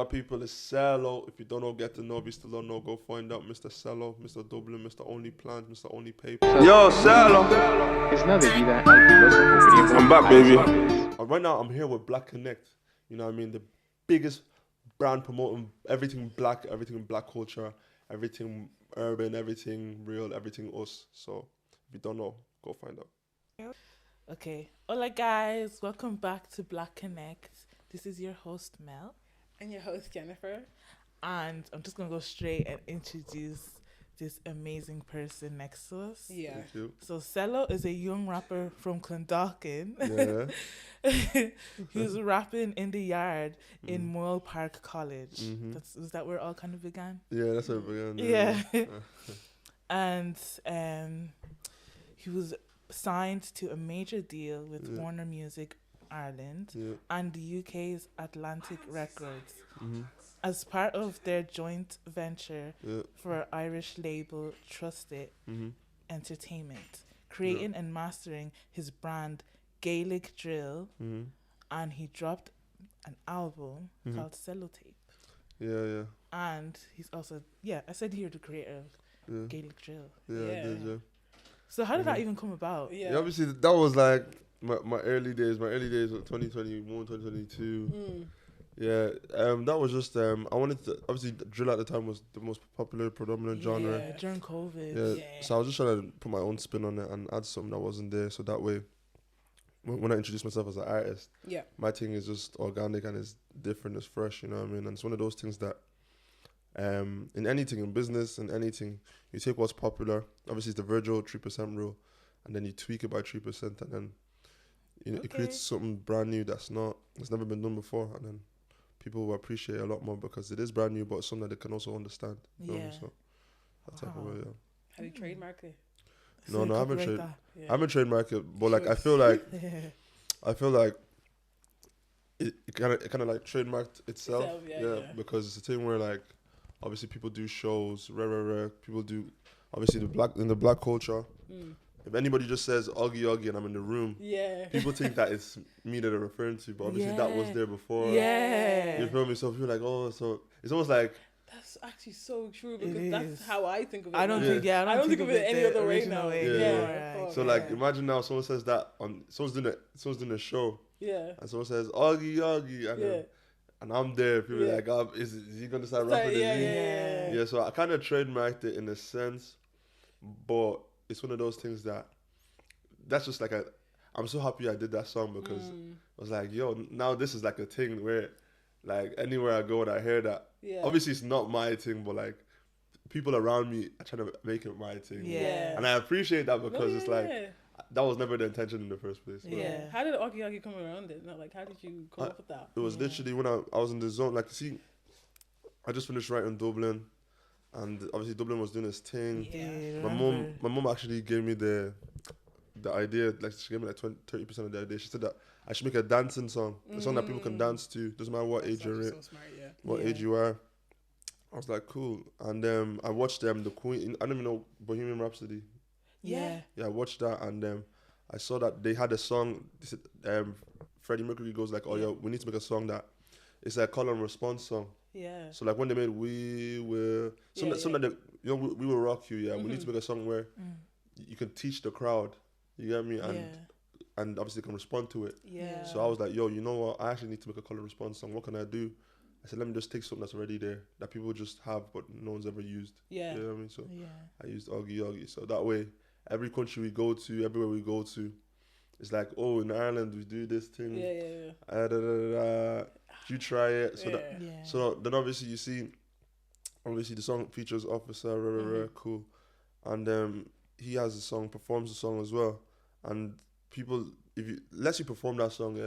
my people? It's Sello. If you don't know, get to know. If you still don't know, go find out Mr. Sello, Mr. Dublin, Mr. Only Plant, Mr. Only Paper. Yo, Sello. Es una bebida al filósofo griego. I'm back, baby. Right now, I'm here with Black Connect. You know what I mean? The biggest brand promoting everything black culture, everything urban, everything real, everything us. So if you don't know, go find out. Okay. Hola, guys. Welcome back to Black Connect. This is your host, Mel. And your host, Jennifer. And I'm just going to go straight and introduce this amazing person next to us. Yeah. Thank you. So, Sello is a young rapper from Clondalkin. Yeah. He's rapping in the yard in Moyle Park College. Mhm. Is that where it all kind of began? Yeah, that's how it began. Yeah. And he was signed to a major deal with Warner Music Ireland and the UK's Atlantic Records as part of their joint venture for Irish label Trusted Entertainment, creating and mastering his brand Gaelic Drill, and he dropped an album called Sello Tape. Yeah. And he's also, I said you're the creator of Gaelic Drill. Yeah, I did, yeah. So how did that even come about? Yeah, obviously that was like my early days of 2021, 2022. Yeah, that was just I wanted to, obviously drill at the time was the most popular predominant genre. Yeah, during COVID. Yeah. So I was just trying to put my own spin on it and add something that wasn't there, so that way when I introduce myself as an artist, my thing is just organic and it's different, it's fresh, you know what I mean? And it's one of those things that in anything, in business and anything, you take what's popular, obviously it's the Virgil 3% rule, and then you tweak it by 3%, and then it creates something brand new that's never been done before, and then people will appreciate it a lot more because it is brand new, but it's something that they can also understand. You know? So that type of way, yeah. Have you trademarked it? No, I haven't trademarked it, but like I feel like it kind of like trademarked itself, because it's a thing where like obviously people do shows, rare. People do obviously in the black culture. If anybody just says Oggy and I'm in the room, people think that it's me that they're referring to, but obviously that was there before. You feel me? So people like, so it's almost like. That's actually so true because that's how I think of it. I don't think of it any other way now. So like, imagine now someone says that someone's doing a show. Yeah. And someone says Oggy, and I'm there. People are like, is he gonna start rapping? Yeah. So I kind of trademarked it in a sense, but it's one of those things that's just like I'm so happy I did that song because I was like, yo, now this is like a thing where like anywhere I go and I hear that, obviously it's not my thing, but like people around me are trying to make it my thing. And I appreciate that because it's like that was never the intention in the first place. How did Oggy come around it? No, like how did you come up with that? It was literally when I was in the zone. Like, see, I just finished writing Dublin, and obviously Dublin was doing this thing. My mom actually gave me the idea. Like she gave me like 30% of the idea. She said that I should make a dancing song, a song that people can dance to. Doesn't matter what age you're in, what age you are. I was like, cool. And I watched the Queen. I don't even know Bohemian Rhapsody. Yeah, I watched that, and I saw that they had a song. Freddie Mercury goes like, we need to make a song that it's a call and response song. So like when they made We Will, something that we will rock you. We need to make a song where you can teach the crowd. You get me? And obviously they can respond to it. So I was like, you know what? I actually need to make a call and response song. What can I do? I said, let me just take something that's already there that people just have but no one's ever used. You know what I mean? So I used Oggy. So that way, every country we go to, everywhere we go to, it's like, in Ireland we do this thing. You try it. So then obviously you see, the song features Officer, cool, and he has a song, performs the song as well, and people, unless you perform that song,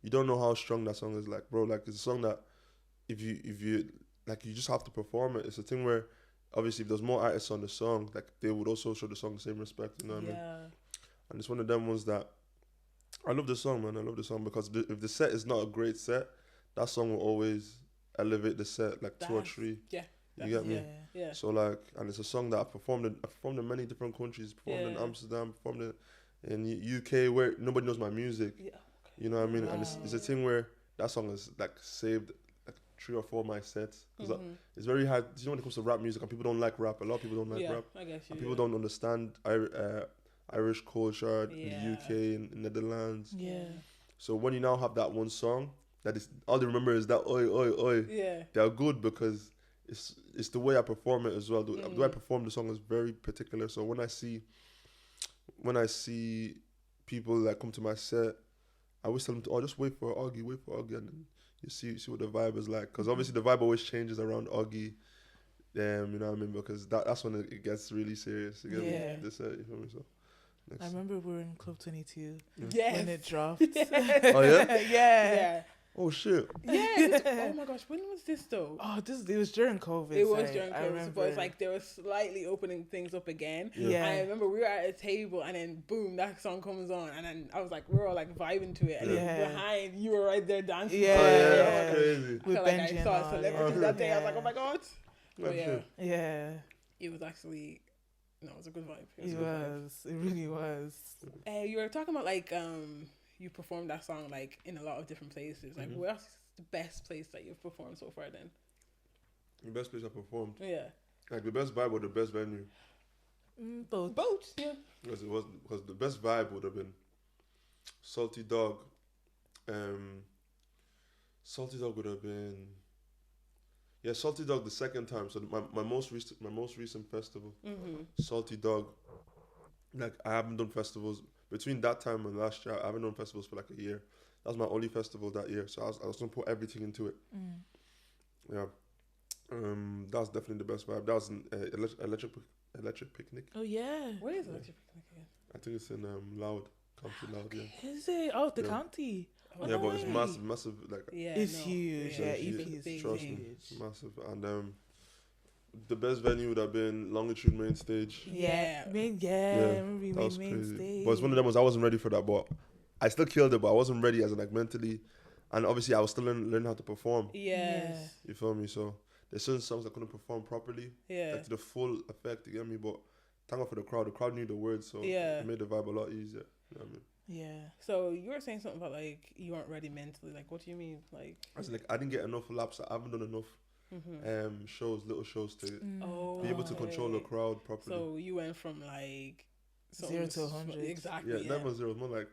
you don't know how strong that song is. Like, bro, like it's a song that if you like, you just have to perform it. It's a thing where obviously if there's more artists on the song, like they would also show the song the same respect, you know what I mean? And it's one of them ones that I love the song, man. I love the song because if the set is not a great set, that song will always elevate the set like 2 or 3. You get me? So like, and it's a song that I performed in many different countries. Performed in Amsterdam, performed in UK where nobody knows my music. You know what I mean? And it's a thing where that song is like saved like 3 or 4 of my sets because it's very hard. You know, when it comes to rap music, and people don't like rap. A lot of people don't like rap. I guess you. And people don't understand Irish culture, the UK, in Netherlands. Yeah. So when you now have that one song, that is all they remember is that oi oi oi. Yeah. They are good because it's the way I perform it as well. The way I perform the song is very particular. So when I see people that come to my set, I always tell them to, just wait for Augie, and then you see what the vibe is like. Because obviously the vibe always changes around Augie. You know what I mean? Because that's when it gets really serious. You feel me? So I remember we were in Club 22 Yes. when it dropped. Oh yeah? Yeah. Oh shit. Yeah. Oh my gosh, when was this though? It was during COVID. It was during COVID, but it's like they were slightly opening things up again. Yeah. And I remember we were at a table, and then boom, that song comes on, and then I was like, we were all like vibing to it, and then behind you were right there dancing. Yeah. Oh yeah, that's crazy. I felt like I saw a celebrity that day. I was like, oh my god. But Yeah. It was actually, it was a good vibe. It really was. You were talking about like you performed that song like in a lot of different places. Like, where's the best place that you've performed so far? Then the best place I performed. Yeah. Like the best vibe or the best venue. Both. Yeah. Because the best vibe would have been Salty Dog. Salty Dog would have been. Yeah, Salty Dog the second time. So my most recent festival, Salty Dog. Like I haven't done festivals between that time and last year. I haven't done festivals for like a year. That was my only festival that year. So I was gonna put everything into it. Yeah, that was definitely the best vibe. That was an electric picnic. Oh yeah. Where is Electric Picnic again? I think it's in County Loud. Yeah. Is it? Oh, the county. Oh, Yeah, no but it's way. massive. Like It's huge. Yeah, EP is trust me, huge. it's massive. And the best venue would have been Longitude Main Stage. Yeah. I remember we that made was main crazy. stage. But it's one of them ones I wasn't ready for that, but I still killed it. But I wasn't ready as in like mentally, and obviously I was still learning how to perform. Yes. You feel me? So there's certain songs I couldn't perform properly, like to the full effect. You get me? But thank God for the crowd. The crowd knew the words, so it made the vibe a lot easier. You know what I mean? Yeah. So you were saying something about like you weren't ready mentally. Like, what do you mean? Like, I was like, I didn't get enough laps. I haven't done enough little shows to be able to control the crowd properly. So you went from like 0 to 100. Exactly. Yeah, never 0. More like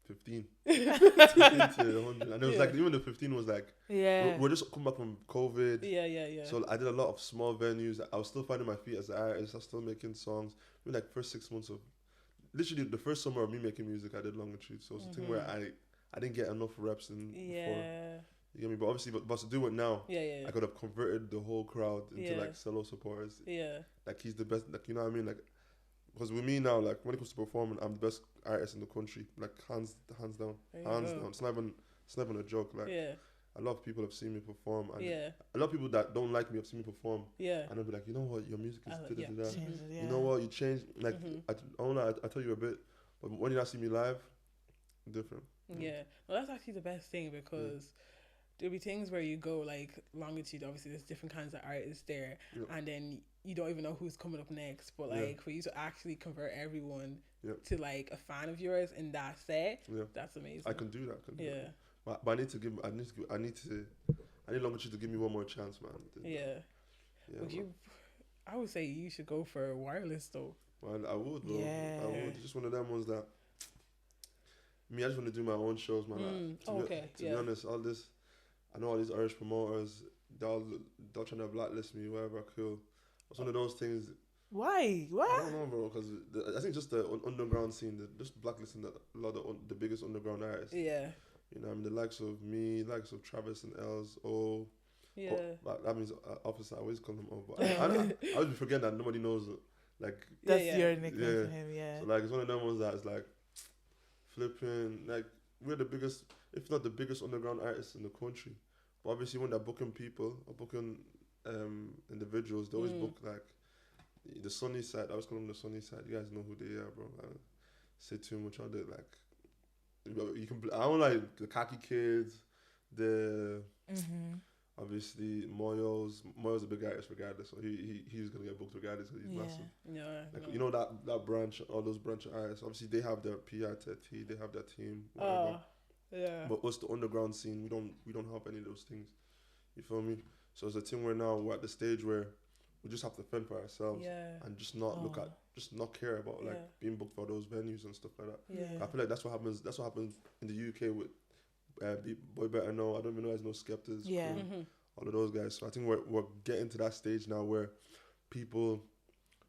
15. 15 to 100. And it was like even the 15 was like we're just coming back from COVID. Yeah. So I did a lot of small venues. I was still finding my feet as an artist. I was still making songs. Maybe like first 6 months of literally the first summer of me making music, I did Longitude. So it's a thing where I didn't get enough reps in before. You get me? But obviously, but to do it now, I could have converted the whole crowd into like Sello supporters. Yeah. Like he's the best. Like you know what I mean? Like because with me now, like when it comes to performing, I'm the best artist in the country. Like hands down. It's not even a joke. Like a lot of people have seen me perform, and a lot of people that don't like me have seen me perform. And they'll be like, you know what, your music is you know what, you changed. Like I tell you a bit, but when you not see me live, different. Yeah, well, that's actually the best thing because there'll be things where you go like Longitude. Obviously, there's different kinds of artists there, and then you don't even know who's coming up next. But like for you to actually convert everyone to like a fan of yours in that set, that's amazing. I can do that. But I need Longitude to give me one more chance, man. I would say you should go for wireless though. Well, I would though. I would. It's just one of them ones that I just want to do my own shows, man. To be honest, I know all these Irish promoters, they're trying to blacklist me, whatever, cool. It's one of those things. Why? What? I don't know, bro, because I think just the underground scene, just blacklisting a lot of the biggest underground artists. Yeah. You know, I mean, the likes of me, likes of Travis and Els, that means Officer, I always call him O, but I always forget that nobody knows, like... That's your nickname for him, So, like, it's one of them ones that is, like, flipping, like, we're the biggest, if not the biggest underground artists in the country. But obviously when they're booking people, or booking individuals, they always book, like, the sunny side. I always call them the sunny side. You guys know who they are, bro. I don't say too much on it, like... You can. I don't like the Khaki Kids, obviously Moyo's a big artist regardless, so he's gonna get booked regardless because he's massive. Like you know that branch, all those branch of artists. Obviously they have their PR they have their team. Whatever. But what's the underground scene? We don't have any of those things. You feel me? So it's a thing where now we're at the stage where we just have to fend for ourselves and just not just not care about like being booked for those venues and stuff like that. Yeah. I feel like that's what happens in the UK with Boy Better Know. I don't even know, there's no Skeptics. Yeah. All of those guys. So I think we're getting to that stage now where people,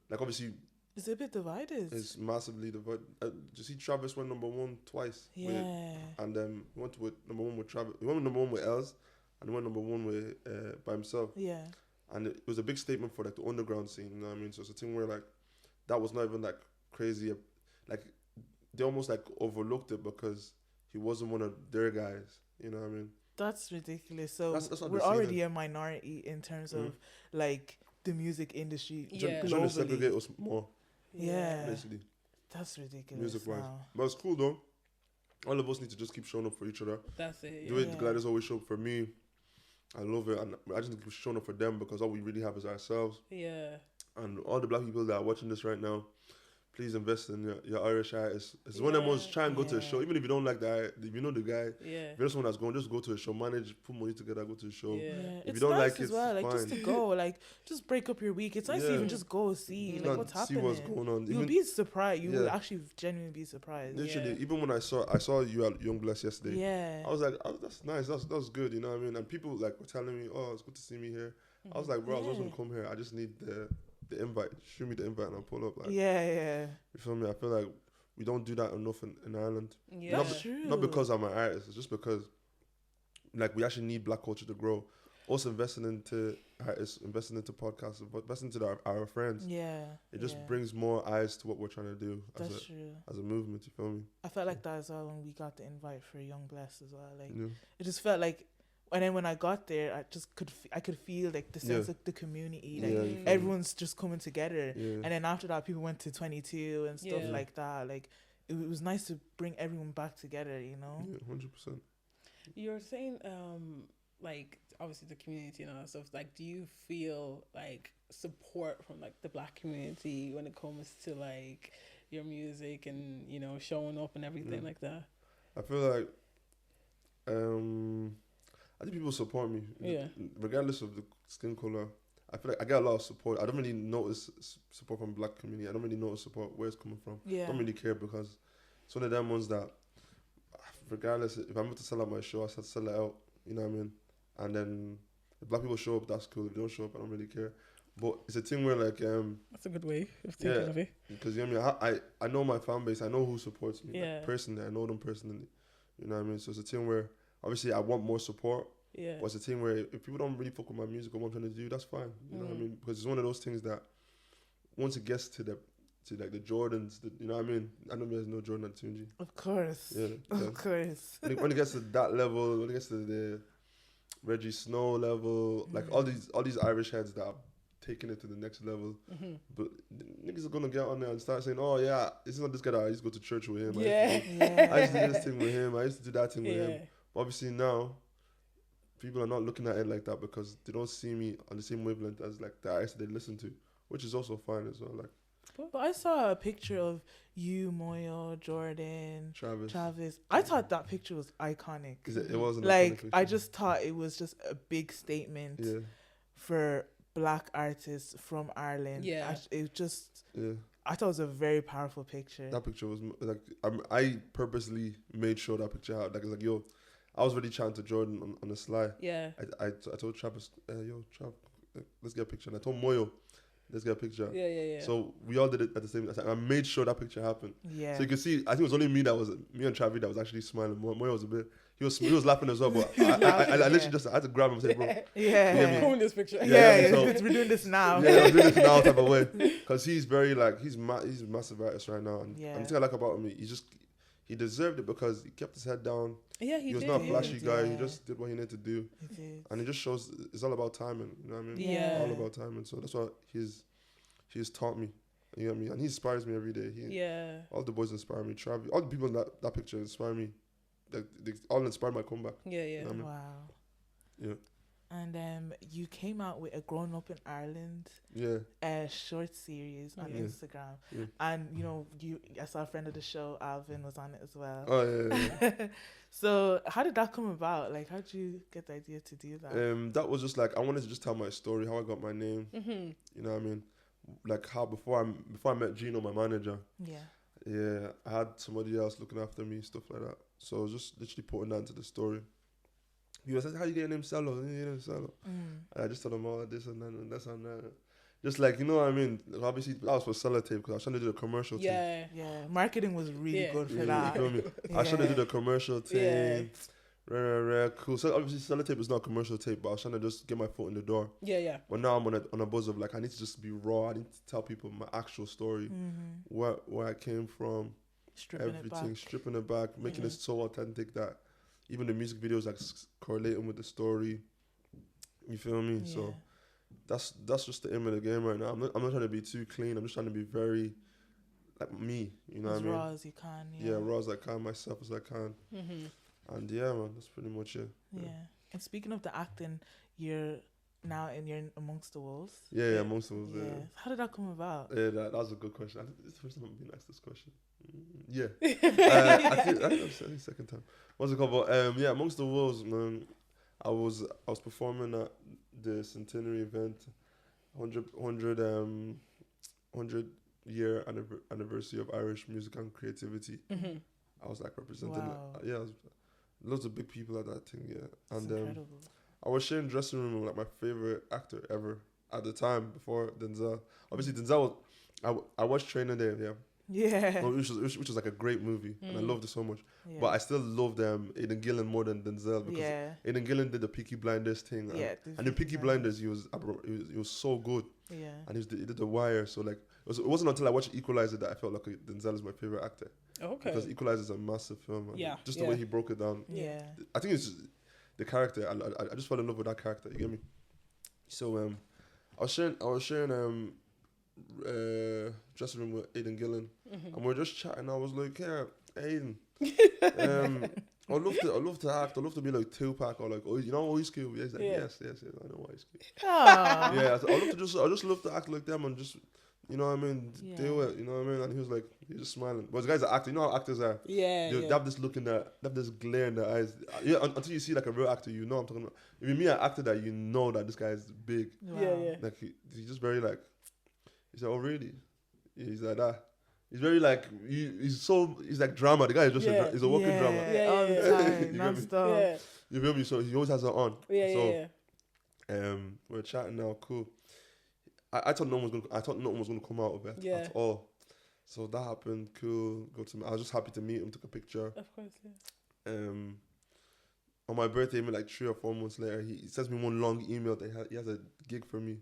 like, obviously It's a bit divided. it's massively divided. You see, Travis went number one twice. Yeah. And he went with number one with Travis. He went number one with Els, and he went number one with by himself. Yeah. And it was a big statement for like the underground scene. You know what I mean? So it's a thing where like that was not even like crazy. Like they almost like overlooked it because he wasn't one of their guys. You know what I mean? That's ridiculous. So that's what we're they're saying. already a minority in terms of like the music industry Trying to segregate globally. us more. Yeah. Basically. That's ridiculous. Music wise. Now. But it's cool though. All of us need to just keep showing up for each other. That's it. The way the gliders always show up for me, I love it, and I just need to keep showing up for them because all we really have is ourselves. Yeah. And all the black people that are watching this right now, please invest in your Irish artists. It's one of them ones. Try and go to a show, even if you don't like the guy, if you know the guy. Yeah. If you're someone that's going, just go to a show, manage, put money together, go to a show. Yeah. If It's you don't nice like as it, well, it's like just fine. to go, like just break up your week. It's nice to even just go see like what's happening. See what's going on. You'll be surprised. You will actually genuinely be surprised. Literally, even when I saw you at Young Bless yesterday. Yeah. I was like, oh, that's nice. That's good. You know what I mean? And people like were telling me, oh, it's good to see me here. I was like, bro, I was gonna come here. I just need the invite. Shoot me the invite and I'll pull up. Like, yeah. You feel me? I feel like we don't do that enough in Ireland. Yeah. That's true. Not because I'm an artist. It's just because like we actually need black culture to grow. Also investing into artists, investing into podcasts, investing into our friends. Yeah. It just brings more eyes to what we're trying to do as a movement. You feel me? I felt like that as well when we got the invite for Young Bless as well. Like it just felt like. And then when I got there, I just could feel like the sense of the community, like everyone's just coming together. Yeah. And then after that, people went to 22 and stuff like that. Like it was nice to bring everyone back together, you know. Yeah, 100%. You're saying, like obviously the community and all that stuff. Like, do you feel like support from like the black community when it comes to like your music and showing up and everything like that? I feel like, I think people support me. Yeah. Regardless of the skin color, I feel like I get a lot of support. I don't really notice support from black community. I don't really notice support where it's coming from. Yeah. I don't really care because it's one of them ones that, regardless, if I'm able to sell out my show, I said sell it out. You know what I mean? And then if black people show up, that's cool. If they don't show up, I don't really care. But it's a thing where like that's a good way of thinking of it. Because you know what I mean, I know my fan base. I know who supports me. Yeah. Like, personally, I know them personally. You know what I mean? So it's a thing where obviously I want more support. Yeah. But it's a thing where if people don't really fuck with my music or what I'm trying to do, that's fine. You know what I mean? Because it's one of those things that once it gets to like the Jordans, you know what I mean? I know there's no Jordan at Tunji. Of course. Yeah. Of course. When it gets to that level, when it gets to the Reggie Snow level, like all these Irish heads that are taking it to the next level, but niggas are gonna get on there and start saying, "Oh yeah, this is not this guy that I used to go to church with him. I used to do this thing with him. I used to do that thing with him." But obviously now, people are not looking at it like that because they don't see me on the same wavelength as like the artists they listen to, which is also fine as well. Like, but I saw a picture of you, Moyo, Jordan, Travis. I thought that picture was iconic. It wasn't like I just thought it was just a big statement for black artists from Ireland. Yeah, it just. Yeah. I thought it was a very powerful picture. That picture was like I purposely made sure that picture out. Like it's like yo, I was really chatting to Jordan on the sly. Yeah. I told Travis, yo, Trav, let's get a picture. And I told Moyo, let's get a picture. Yeah. So we all did it at the same time. I made sure that picture happened. Yeah. So you can see, I think it was only me and Travis that was actually smiling. Moyo was a bit, he was laughing as well. But I literally just I had to grab him and say, bro. Yeah. Put in this picture. Yeah. So, we're doing this now. Yeah, I'm doing this now type of way. Because he's very like, he's a massive artist right now. And the thing I like about him, he deserved it because he kept his head down. Yeah, he was not a flashy guy. He just did what he needed to do. He did. And it just shows it's all about timing. You know what I mean? Yeah. All about timing. So that's what he's taught me. You know what I mean? And he inspires me every day. All the boys inspire me. Travis, all the people in that picture inspire me. They all inspired my comeback. Yeah. You know what I mean? Wow. Yeah. And you came out with a Grown Up in Ireland short series on Instagram. Yeah. And, you know, I saw a friend of the show, Alvin, was on it as well. Oh, yeah. So how did that come about? Like, how did you get the idea to do that? That was just like, I wanted to just tell my story, how I got my name. Mm-hmm. You know what I mean? Like how before I met Gino, my manager. Yeah, I had somebody else looking after me, stuff like that. So I was just literally putting that into the story. People said, "How you get your name Sello?" Sello. And I just told them all this and that and this and that. Just like, you know what I mean? Obviously, that was for sellotape because I was trying to do the commercial thing. Yeah. Marketing was really good for that. You feel me? I was trying to do the commercial thing. Cool. So obviously, sellotape is not a commercial tape, but I was trying to just get my foot in the door. Yeah. But now I'm on a buzz of like, I need to just be raw. I need to tell people my actual story, where I came from, stripping it back, making it so authentic that even the music videos like correlating with the story. You feel me? Yeah. So that's just the aim of the game right now. I'm not trying to be too clean. I'm just trying to be very like me. You know what I mean? As raw as you can. Yeah, raw as I can, myself as I can. And yeah, man, that's pretty much it. Yeah. And speaking of the acting, you're in Amongst the Wolves. Yeah, Amongst the Wolves. Yeah. How did that come about? Yeah, that was a good question. It's the first time I've been asked this question. Yeah. I think that's the second time. What's it called? But yeah, Amongst the Wolves, man. I was performing at the centenary event, 100 year anniversary of Irish music and creativity. I was like representing. Wow. Loads of big people at that thing. Yeah, and incredible. I was sharing dressing room with like my favorite actor ever at the time before Denzel. Obviously, Denzel was I watched Training Day. Yeah. Which was like a great movie, and I loved it so much. Yeah. But I still loved Aidan Gillen more than Denzel because Aidan Gillen did the Peaky Blinders thing, and in Peaky Blinders he was so good. Yeah, and he did The Wire. So like it wasn't until I watched Equalizer that I felt like Denzel is my favorite actor. Okay. Because Equalizer is a massive film. Yeah. Just the way he broke it down. Yeah. I think it's just the character. I just fell in love with that character. You get me? So I was sharing dressing room with Aidan Gillen, and we are just chatting. I was like, "Yeah, Aidan, I'd love to act. I'd love to be like Tupac or like, you know, Ice Cube." He's like, yes, I know Ice Cube. Yeah, I just love to act like them and just, you know what I mean, do it. You know what I mean? And he was like, he's just smiling. But the guy's an actor. You know how actors are. They have this look in their, they have this glare in their eyes. Yeah, until you see like a real actor, you know what I'm talking about. If you meet an actor that you know that this guy is big. Wow. Like he's just very like. He's like, oh really? Yeah, he's like that. He's very like he's like drama. The guy is just he's a walking drama. All the time, non-stop. You feel me? So he always has it on. We're chatting now. Cool. I thought no one was gonna come out of it at all. So that happened. Cool. I was just happy to meet him. Took a picture. Of course, on my birthday, maybe like 3 or 4 months later, he sends me one long email that he has a gig for me.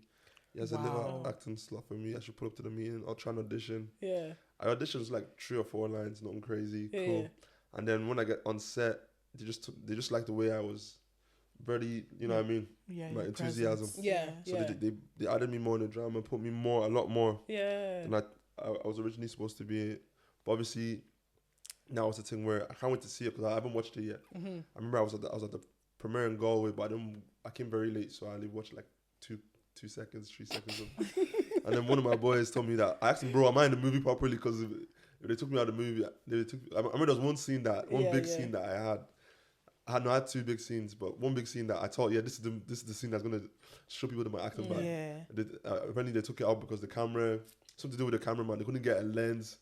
He has a little acting slot for me. I should pull up to the meeting. I'll try and audition. I auditioned like 3 or 4 lines, nothing crazy. Cool. And then when I get on set, they just like the way I was very, you know what I mean? My enthusiasm. So they added me more in the drama, put me a lot more. Than I was originally supposed to be. But obviously, now it's a thing where I can't wait to see it because I haven't watched it yet. I remember I was at the premiere in Galway, but I came very late, so I only watched like 2 seconds, 3 seconds of and then one of my boys told me that I asked him, bro, am I in the movie properly? Because if they took me out of the movie, I remember there was one scene big scene that I had. I had 2 big scenes, but one big scene that I thought, this is the scene that's gonna show people that my acting back. Apparently they took it out because the camera, something to do with the cameraman, they couldn't get a lens.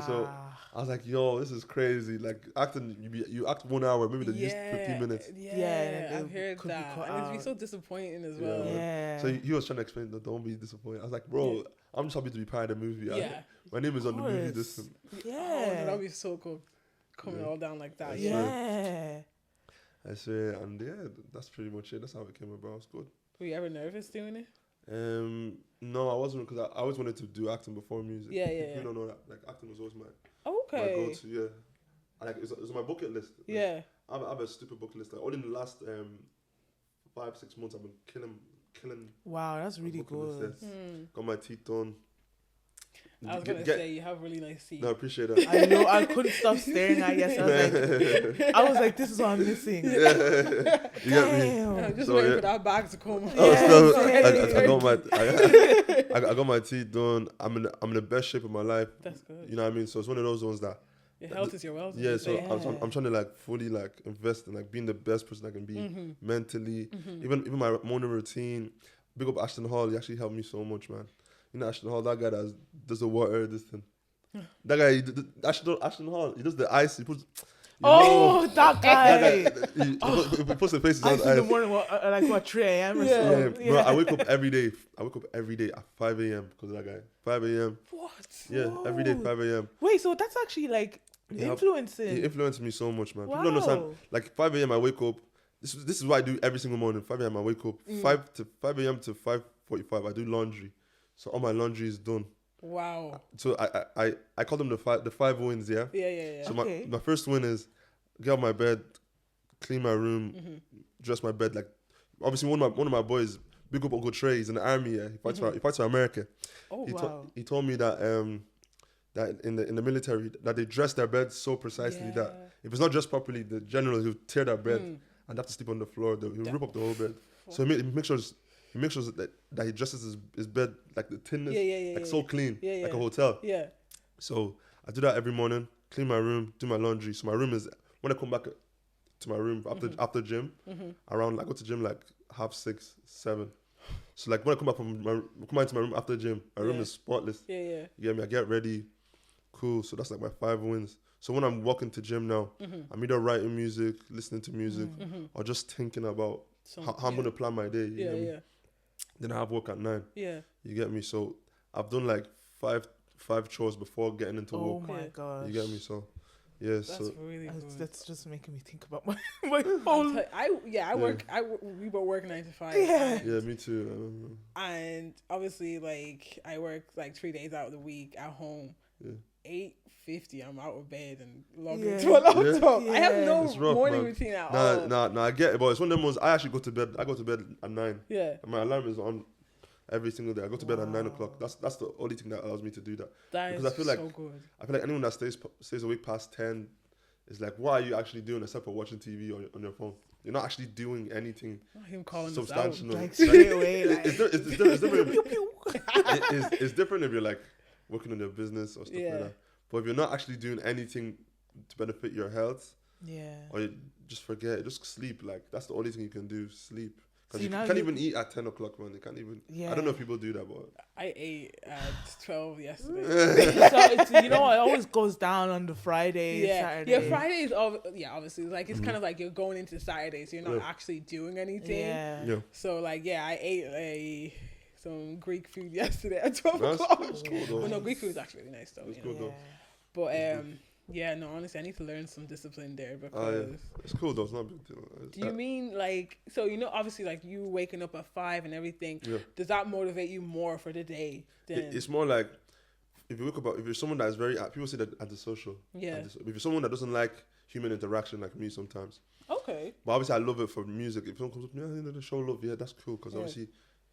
So I was like, yo, this is crazy. Like acting, you act 1 hour, maybe they used 15 minutes. I've heard that. And it'd be so disappointing as well. So he was trying to explain that don't be disappointed. I was like, bro, I'm just happy to be part of the movie. My name is on the movie. That'd be so cool. Coming all down like that. I swear, and that's pretty much it. That's how it came about. It's good. Were you ever nervous doing it? No, I wasn't, because I always wanted to do acting before music. You don't know that. Like acting was always my my go-to. Like it was my bucket list. Like, I have a stupid bucket list. Like, only in the last 5-6 months, I've been killing. Wow, that's really good. Got my teeth done. I was gonna say you have really nice teeth. No, I appreciate that. I know. I couldn't stop staring at you. I was like, this is what I'm missing. You get me? I'm just waiting for that bag to come. I got my teeth done. I'm in the best shape of my life. That's good. You know what I mean? So it's one of those ones that your health is your wealth. Yeah, so I'm trying to like fully like invest in like being the best person I can be mentally. Even my morning routine. Big up Ashton Hall. He actually helped me so much, man. You know Ashton Hall, that guy that does the water, this thing. That guy, Ashton Hall, he does the ice. He puts. That guy. He puts the faces Ice on in the ice. morning, like what, 3 a.m. or Yeah, something? bro, I wake up every day. I wake up every day at 5 a.m. because of that guy. 5 a.m. What? Yeah, every day 5 a.m. Wait, so that's actually like influencing. He influenced me so much, man. Wow. People don't understand. Like 5 a.m. I wake up. This is what I do every single morning. 5 a.m. I wake up. 5 a.m. to 5:45 I do laundry. So all my laundry is done. Wow. So I call them the five wins, yeah? Yeah. So my first win is get out of my bed, clean my room, dress my bed. Like obviously one of my boys, big up Uncle Trey, he's in the army, yeah. He fights for America. Oh, wow. He told me that that in the military that they dress their beds so precisely that if it's not dressed properly, the general will tear their bed and have to sleep on the floor. He'll rip up the whole bed. So he makes sure that he dresses his bed like the thinness, so clean, like a hotel. Yeah. So I do that every morning, clean my room, do my laundry. So my room is, when I come back to my room after gym, around, I go to gym like 6:30, 7. So like when I come back into my room after gym, my room is spotless. Yeah. You get me? I get ready, cool. So that's like my 5 wins. So when I'm walking to gym now, I'm either writing music, listening to music, or just thinking about how I'm going to plan my day. You get me? Then I have work at 9. Yeah. You get me? So I've done like five chores before getting into work. Oh my gosh. You get me? So yeah, that's really good. That's just making me think about my whole. We both work 9 to 5. Yeah, me too. And obviously, like I work like 3 days out of the week at home. 8:50, I'm out of bed and logging into my laptop. I have no morning routine at all. Nah, I get it, but it's one of them ones. I actually go to bed. I go to bed at 9. Yeah. And my alarm is on every single day. I go to bed at 9 o'clock. That's the only thing that allows me to do that. Because I feel so like good. I feel like anyone that stays awake past 10 is like, what are you actually doing except for watching TV on your phone? You're not actually doing anything substantial. Like straight away, like it's different if you're like working on your business or stuff like that. But if you're not actually doing anything to benefit your health, or you just forget it, just sleep. Like that's the only thing you can do, sleep. Because you can't even eat at 10 o'clock, man. You can't even. I don't know if people do that, but I ate at 12 yesterday. So it's, it always goes down on the Friday, Saturday. Yeah, Fridays. Obviously, like it's kind of like you're going into Saturday, so you're not actually doing anything. Yeah. So like, I ate some Greek food yesterday at 12 o'clock. That's cool, though. Well, no, Greek food is actually really nice though. It's good though. But honestly, I need to learn some discipline there because it's cool though. It's not a big deal. Do you mean like so? Obviously, like you waking up at 5 and everything. Yeah. Does that motivate you more for the day? It's more like if you're someone that is very people say that antisocial. Yeah. If you're someone that doesn't like human interaction like me sometimes. Okay. But obviously, I love it for music. If someone comes up, they show love. Yeah, that's cool because obviously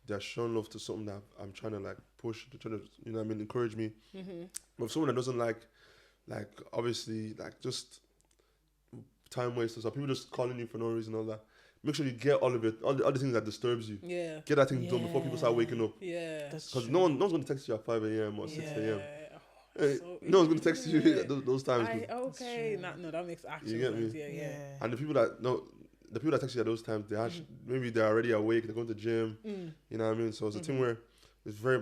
they're showing love to something that I'm trying to like push. They're trying to, encourage me. But if someone that doesn't like obviously like just time wasters or people just calling you for no reason, all that, make sure you get all of it, all the things that disturbs you. Yeah. Get that thing done before people start waking up. Yeah. Because no one's going to text you at 5 a.m. or 6 a.m. So no one's going to text you at those times. That makes actual You get me? sense. Yeah. And the people that text you at those times, they actually, maybe they're already awake, they're going to gym. You know what I mean? So it's a thing where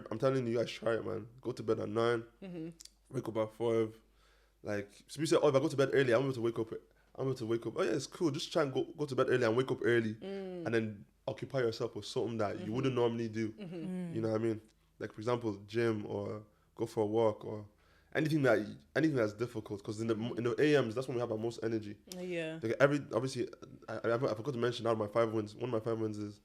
I'm telling you guys, try it, man. Go to bed at 9, wake up at 5. Like, so people say, if I go to bed early, I'm able to wake up. Oh yeah, it's cool. Just try and go to bed early and wake up early, and then occupy yourself with something that you wouldn't normally do. You know what I mean? Like for example, gym or go for a walk or anything that's difficult. Because in the AMs, that's when we have our most energy. Yeah. Like obviously, I forgot to mention out of my 5 wins. One of my 5 wins is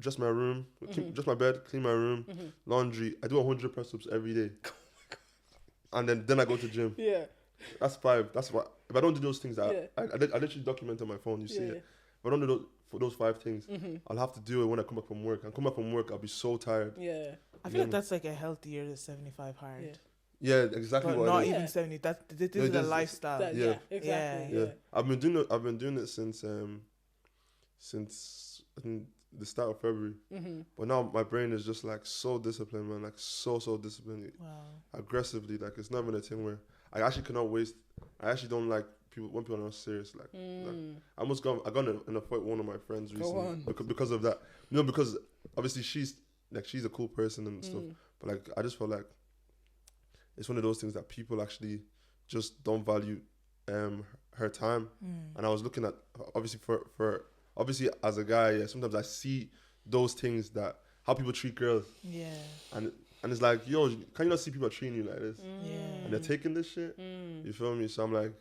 dress my room, dress my bed, clean my room, laundry. I do 100 press ups every day. And then I go to gym. Yeah. That's 5. That's what. If I don't do those things, I literally document on my phone. You see it. If I don't do those 5 things, I'll have to do it when I come back from work. And come back from work, I'll be so tired. Yeah. I feel like that's like a healthier than 75 hard. Yeah, exactly But what not it is. even 70. This No, is a just- lifestyle. That, Yeah. yeah, exactly. Yeah. Yeah. I've been doing it since I think the start of February. Mm-hmm. But now my brain is just like so disciplined, man. Like so disciplined, Wow. aggressively. Like it's not even a thing where I actually cannot waste. I actually don't like people when people are not serious. Like I got in a fight with one of my friends recently on. because of that. You know, because obviously she's a cool person and stuff. But like I just felt like it's one of those things that people actually just don't value her time. And I was looking at obviously for obviously as a guy, yeah, sometimes I see those things that how people treat girls. Yeah. And it's like, yo, can you not see people treating you like this? Yeah. And they're taking this shit. You feel me? So I'm like,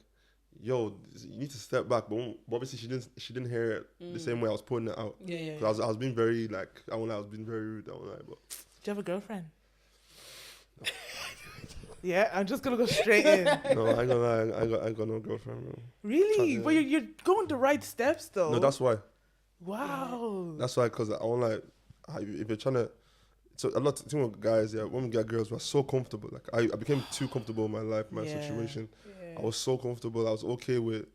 yo, you need to step back. But obviously she didn't hear it the same way I was putting it out. Yeah. 'Cause I was being very like I was being very rude. I won't lie, but Do you have a girlfriend? Yeah, I'm just gonna go straight in. no, I ain't gonna lie. I got no girlfriend, bro. Really? Yeah. But you're going the right steps though. No, that's why. Wow. That's why, because I won't lie. If you're trying to, so a lot of thing with guys, yeah, when we get girls, we're so comfortable. Like I became too comfortable in my life, my situation. I was so comfortable. I was okay with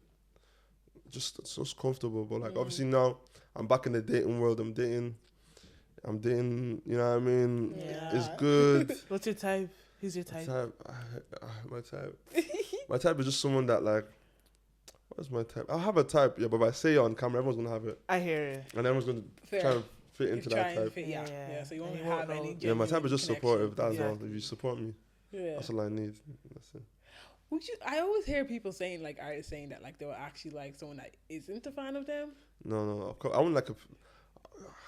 just so comfortable. But like obviously now I'm back in the dating world. I'm dating. You know what I mean? Yeah. It's good. What's your type? Who's your type? My type. My type is just someone that like. What's my type? I'll have a type, yeah, but if I say it on camera, everyone's gonna have it, I hear it. and everyone's gonna try and fit into that type. Yeah. So you won't And have won't any. know. Yeah, my type is just supportive. That's all. Exactly. If you support me, Yeah. that's all I need. That's it. I always hear people saying, like, artists saying that, like, they will actually like someone that isn't a fan of them. No. Of course, I wouldn't like I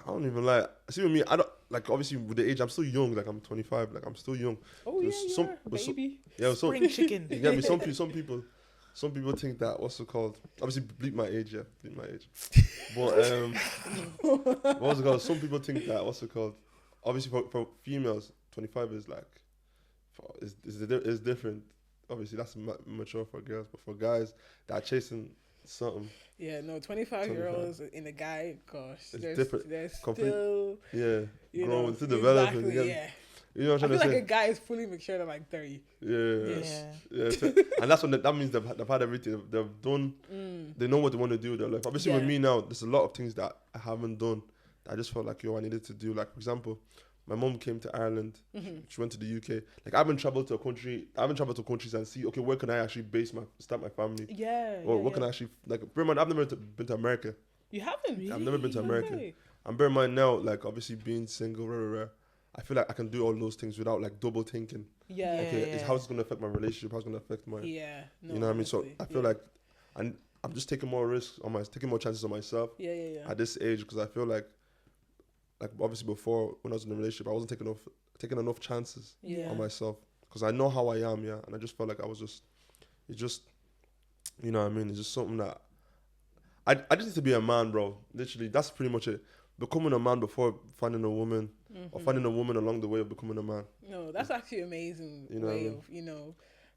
don't even like. See with me, I don't like. Obviously, with the age, I'm still young. Like I'm 25. Like I'm still young. Oh yeah, There's you some- are, there's some- baby. Yeah, so Spring chicken. you get me. Some people think that what's it called? Obviously, bleep my age. Yeah, bleep my age. But what's it called? Some people think that what's it called? Obviously, for females, 25 is like is different. Obviously, that's mature for girls, but for guys that are chasing something, Yeah, no, 25-year-olds in a guy, gosh, It's they're, different. they're Complete- still, yeah, you growing, know, still developing. exactly, You get me? yeah. You know what I I'm feel trying like to a guy is fully matured at like 30. say? Yeah. Yeah. And that's when that means they've had everything. They've done. They know what they want to do with their life. Obviously, with Yeah. me now, there's a lot of things that I haven't done. That I just felt like I needed to do. Like for example, my mom came to Ireland. She went to the UK. Like I haven't traveled to countries and see. Okay, where can I actually start my family? Yeah. Or what can I actually like? Bear in mind, I've never been to America. You haven't? I've never been to America. Okay. And bear in mind now, like obviously being single, I feel like I can do all those things without like double thinking. Yeah. Okay, how's it gonna affect my relationship? How's it gonna affect my? Yeah. No, You know what I mean? So honestly, I feel like, and I'm just taking more risks taking more chances on myself Yeah. at this age because I feel like obviously before when I was in a relationship, I wasn't taking enough chances Yeah. on myself because I know how I am, yeah, and I just felt like you know what I mean? It's just something that I just need to be a man, bro. Literally, that's pretty much it. Becoming a man before finding a woman, or finding a woman along the way of becoming a man. No, that's actually amazing You know way what I mean? of,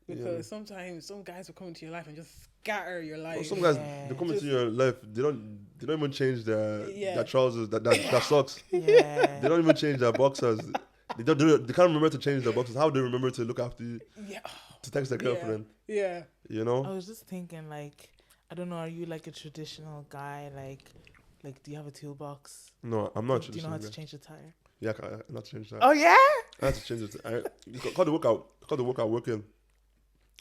because sometimes some guys will come into your life and just scatter your life. Well, some guys they come into your life, they don't even change their trousers, their socks. Yeah. They don't even change their boxers. They can't remember to change their boxers. How do they remember to look after you? Yeah. To text their girlfriend. Yeah. You I know? was just thinking, like, I don't know, are you like a traditional guy? Like, do you have a toolbox? No, I'm not. Do you know how to change the tire? Yeah, I not to change that. Oh yeah. I had to change it. Call the workout working.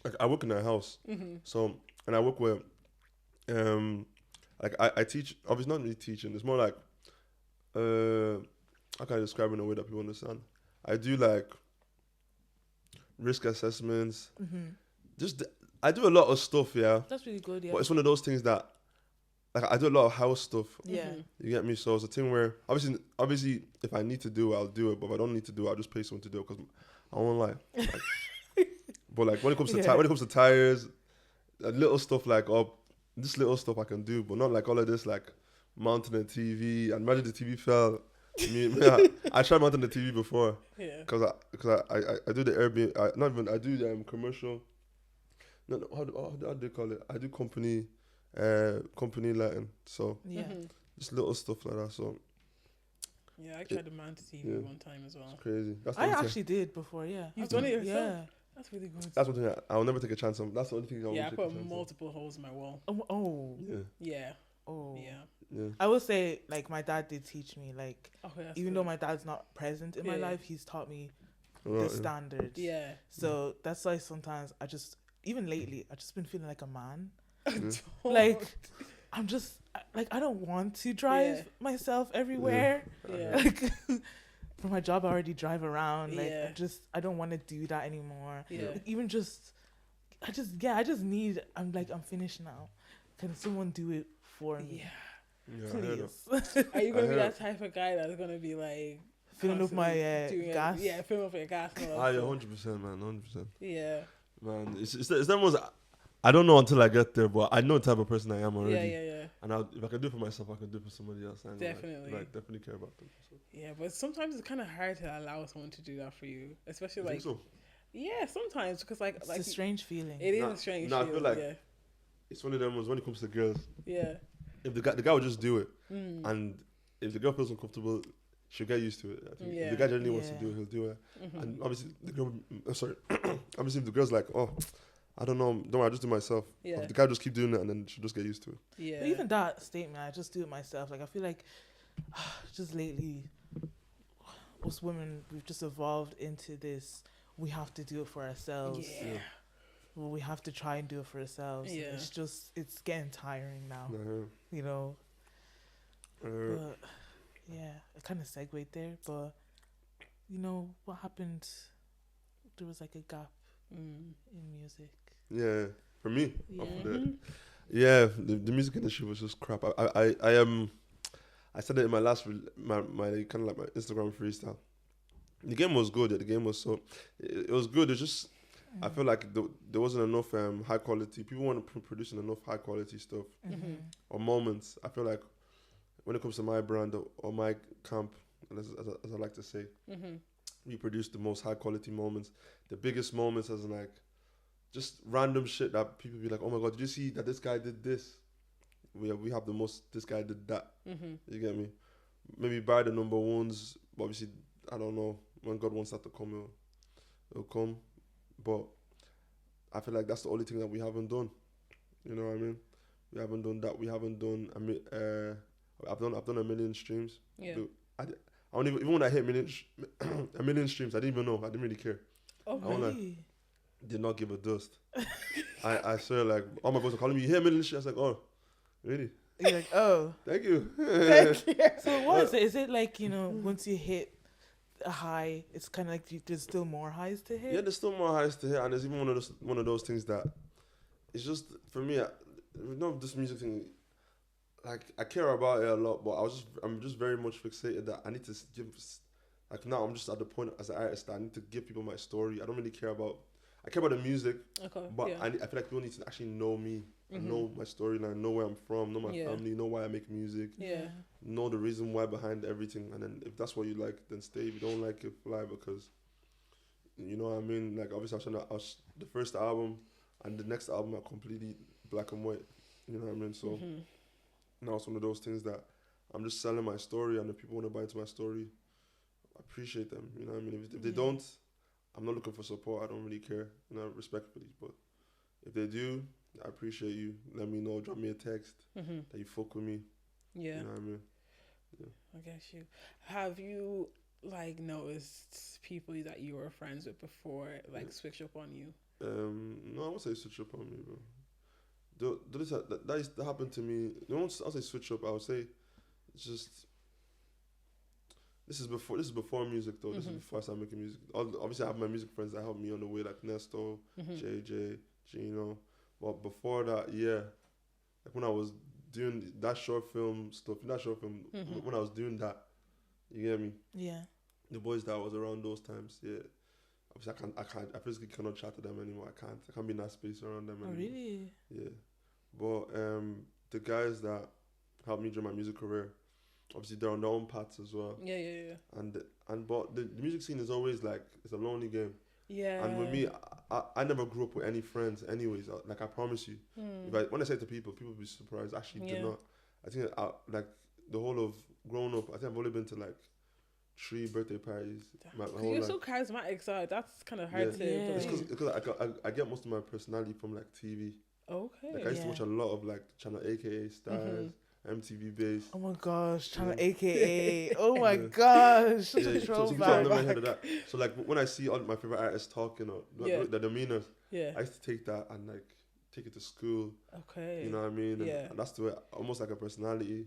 Like I work in a house, so and I work with, like I teach. Obviously, not really teaching. It's more like, how can I describe it in a way that people understand? I do like risk assessments. I do a lot of stuff, yeah. That's really good, yeah. But it's one of those things that, like, I do a lot of house stuff. Yeah. You get me? So it's a thing where obviously, if I need to do it, I'll do it. But if I don't need to do it, I'll just pay someone to do it because I won't lie. Like, but like when it comes to tires, little stuff like this little stuff I can do, but not like all of this like mounting a TV. And imagine the TV fell. I tried mounting the TV before. Yeah. Because I do the Airbnb. I do the commercial. No, how do they call it? I do company lighting. So Yeah. just little stuff like that. So Yeah, I tried to mount a TV one time as well. it's crazy. That's I the actually did before, yeah. You've done it yourself? Yeah. That's really good. That's one thing I'll never take a chance on. That's the only thing I Yeah, I won't take a put chance on. multiple holes in my wall. Oh. Yeah. Yeah. Oh. Yeah. Yeah. I will say, like, my dad did teach me, like, Okay, that's even good. though my dad's not present in my life, he's taught me the standards. Yeah. So that's why sometimes even lately, I've just been feeling like a man. Yeah. Like, I'm just, like, I don't want to drive myself everywhere. Yeah. Like, for my job, I already drive around. Like, Yeah. I don't want to do that anymore. Yeah. Like, even I just need, I'm finished now. Can someone do it for me? Yeah, Please. Are you gonna be that type of guy that's gonna be like Filling up my doing gas? Yeah, filling up your gas. And all Ah, that yeah, stuff. 100%, man, 100%. Yeah. Man, it's that ones. I don't know until I get there, but I know the type of person I am already. Yeah. And if I can do it for myself, I can do it for somebody else. And Definitely. definitely care about them. So. Yeah, but sometimes it's kind of hard to allow someone to do that for you, especially You like. think so? Yeah, sometimes because It's a strange feeling. It is a strange feeling. I feel like it's one of them ones when it comes to girls. Yeah. If the guy will just do it, and if the girl feels uncomfortable, she'll get used to it. I think if the guy generally wants to do it, he'll do it. And obviously the girl, obviously if the girl's like, oh, I don't know, don't worry, I just do it myself. Yeah. The guy just keep doing it, and then she'll just get used to it. Yeah. But even that statement, I just do it myself. Like, I feel like just lately, us women, we've just evolved into this. We have to do it for ourselves. Yeah. Well, we have to try and do it for ourselves. Yeah. It's getting tiring now. You know. But, yeah, I kind of segued there, but you know what happened? There was like a gap in music. Yeah, for me. Yeah. The music industry was just crap. I said it in my last my kind of like my Instagram freestyle. The game was good. The game was it was good. It's just I feel like there wasn't enough high quality. People weren't producing enough high quality stuff or moments. I feel like when it comes to my brand or my camp, as I like to say, we produce the most high quality moments, the biggest moments, as in like just random shit that people be like, oh my god, did you see that this guy did this? We have the most. This guy did that. You get me? Maybe buy the number ones. But obviously, I don't know when God wants that to come. It'll come. But I feel like that's the only thing that we haven't done. You know what I mean? We haven't done that. We haven't done. I've done a million streams. Yeah. I don't even when I hit a million streams, I didn't even know. I didn't really care. Oh, really? Did not give a dust. I swear, like, all my boys are calling me, you hit a million streams. I was like, oh, really? You're like, oh. Thank you. So what is it? Is it like, you know, once you hit a high, it's kind of like there's still more highs to hit? Yeah, there's still more highs to hit, and there's even one of those things that it's just for me. This music thing, like I care about it a lot, but I'm just very much fixated that I need to give. Like now, I'm just at the point as an artist that I need to give people my story. I don't really care about. I care about the music, but I feel like people need to actually know me, know my storyline, know where I'm from, know my family, know why I make music, know the reason why behind everything. And then if that's what you like, then stay. If you don't like it, fly, because you know what I mean. Like obviously, the first album and the next album are completely black and white. You know what I mean? So now it's one of those things that I'm just selling my story, and if people want to buy into my story, I appreciate them. You know what I mean? If they don't, I'm not looking for support. I don't really care, you know, respectfully. But if they do, I appreciate you. Let me know. Drop me a text that you fuck with me. Yeah. You know what I mean? Yeah. I guess you. Have you like noticed people that you were friends with before like switch up on you? No, I won't say switch up on me, bro. That happened to me. I'll say switch up. I would say it's just. This is before music though. This is before I started making music. Obviously, I have my music friends that helped me on the way, like Nesto, JJ, Gino. But before that, like when I was doing that short film stuff, when I was doing that, you get me? Yeah. The boys that was around those times, obviously I physically cannot chat to them anymore. I can't be in that space around them anymore. Oh, really? Yeah. But the guys that helped me during my music career, obviously they're on their own paths as well. Yeah. But the music scene is always like, it's a lonely game. Yeah. And with me, I never grew up with any friends anyways. Like I promise you. When I say it to people will be surprised. Actually did not. I think like the whole of growing up, I think I've only been to like 3 birthday parties. My 'Cause whole you're life. so charismatic, so that's kind of hard to Yeah. It's believe. because I get most of my personality from like TV. Okay. Like I used to watch a lot of like channel AKA Stars, MTV Base. Oh my gosh, channel Yeah. AKA. Oh my Yeah. gosh, such Yeah, a so I've throwback. never heard of that. So like when I see all my favorite artists talking or the demeanors, Yeah. I used to take that and like take it to school. Okay. You know what I mean? Yeah. And that's the way, almost like a personality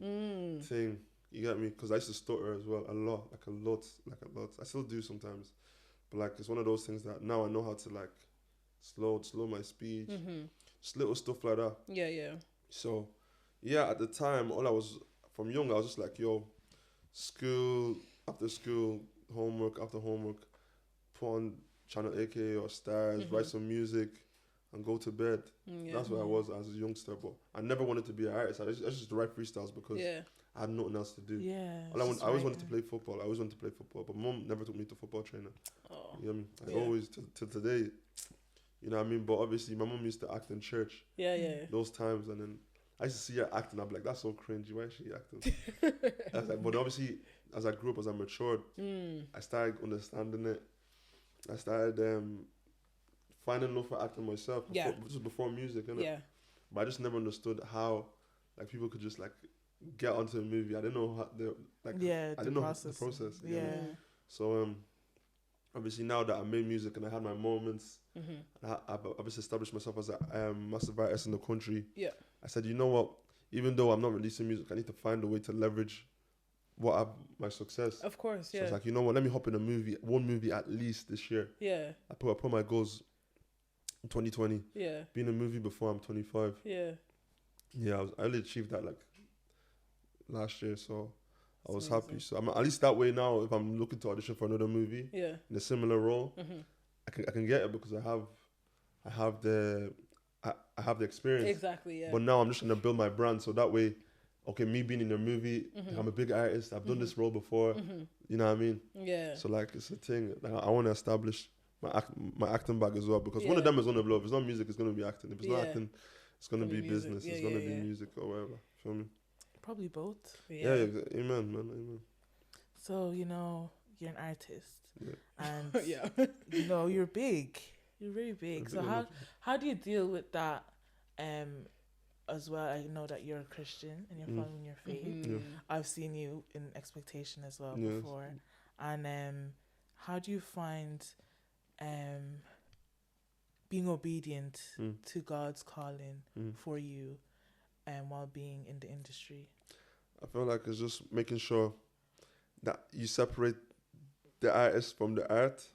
thing. You get me? Because I used to stutter as well a lot. I still do sometimes, but like it's one of those things that now I know how to like slow my speech, just little stuff like that. Yeah, yeah. So yeah, at the time, from young, I was just like, yo, school after school, homework after homework, put on channel AKA or Stars, write some music, and go to bed. Yeah. That's what I was as a youngster. But I never wanted to be an artist. I just write freestyles because I had nothing else to do. Yeah. I always wanted to play football. But mom never took me to football training. Oh. You know what I mean? I always till today. You know what I mean? But obviously, my mom used to act in church. Yeah, yeah. Those times, and then I used to see her acting. I'm like, that's so cringy. Why is she acting? I was like, but obviously, as I grew up, as I matured, I started understanding it. I started finding love for acting myself. This was before music, innit? Yeah. But I just never understood how, like, people could just like get onto a movie. I didn't know how I didn't know the process. Yeah. So obviously now that I made music and I had my moments, and I've obviously established myself as a massive artist in the country. Yeah. I said, you know what? Even though I'm not releasing music, I need to find a way to leverage my success. Of course, yeah. So it's like, you know what? Let me hop in one movie at least this year. Yeah. I put my goals in 2020. Yeah. Being in a movie before I'm 25. Yeah. Yeah, I only achieved that like last year, so I was amazing. happy. So I'm at least that way now. If I'm looking to audition for another movie Yeah. in a similar role, I can get it because I have the experience. Exactly, yeah. But now I'm just gonna build my brand, so that way, okay, me being in a movie, I'm a big artist. I've done this role before. You know what I mean? Yeah. So like it's a thing. Like, I want to establish my acting bag as well, because one of them is gonna blow. If it's not music, it's gonna be acting. If it's not acting, it's gonna be music. business. Yeah, it's gonna be music or whatever. Feel me? Probably both. Yeah. Amen, man. Amen. So, you're an artist. Yeah. And, Yeah. you're big. You're very big. So how do you deal with that as well? I know that you're a Christian and you're following your faith. Yeah. I've seen you in Expectation as well Yes. before. And how do you find being obedient to God's calling for you while being in the industry? I feel like it's just making sure that you separate the artist from the art.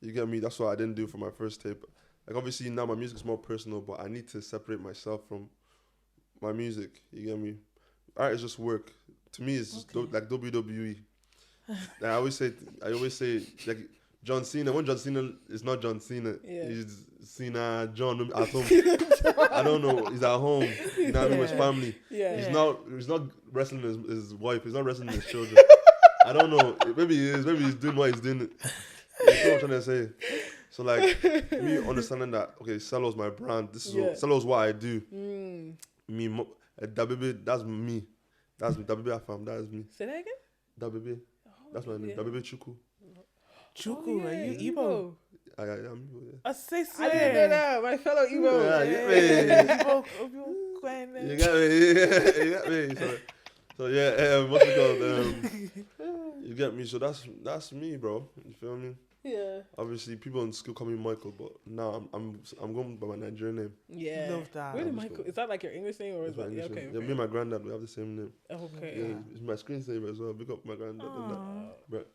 You get me? That's what I didn't do for my first tape. Like obviously now my music is more personal, but I need to separate myself from my music. You get me? Art is just work. To me, it's just like WWE. Like I always say like John Cena. When John Cena is not John Cena, he's Cena John at home. I don't know. He's at home. You know what I mean? With his family. Yeah. He's not wrestling his wife. He's not wrestling his children. I don't know. Maybe he is. Maybe he's doing what he's doing. That's what I'm trying to say. So like me understanding that Sello's my brand. This is Sello's what I do. Me, Dabibi, that's me. That's me. Dabibi Afam, that is me. Say that again? Dabibi. That's my name. Dabibi Chuku. Chuku, are you Igbo? I am Igbo, yeah. I say I didn't know that. My fellow Igbo. You got me. You got me. So yeah, what's it called? You get me. So that's me, bro. You feel me? Yeah. Obviously, people in school call me Michael, but now I'm going by my Nigerian name. Yeah. Love that. Where did Michael? Is that like your English name or is that English okay? name. Yeah, me and my granddad, we have the same name. Okay. Yeah, it's my screensaver as well. Big up my granddad and that. But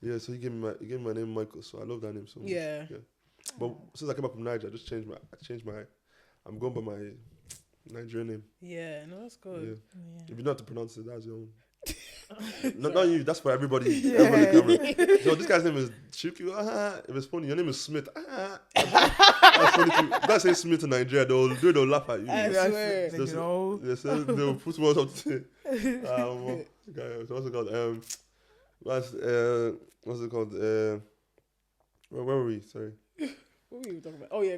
yeah, so he gave me my name Michael, so I love that name so much. Yeah. But since I came back from Niger, I just changed my. I'm going by my Nigerian name. Yeah, no, that's good. Yeah. If you know how to pronounce it, that's your own. Not you. That's for everybody. Everybody camera. So this guy's name is Chuku. If it's funny, your name is Smith. That's funny too. If I say Smith in Nigeria, they'll laugh at you. I swear. They'll put words up to say. What's it called? What's it called? Where were we? Sorry. What were you talking about? Oh yeah,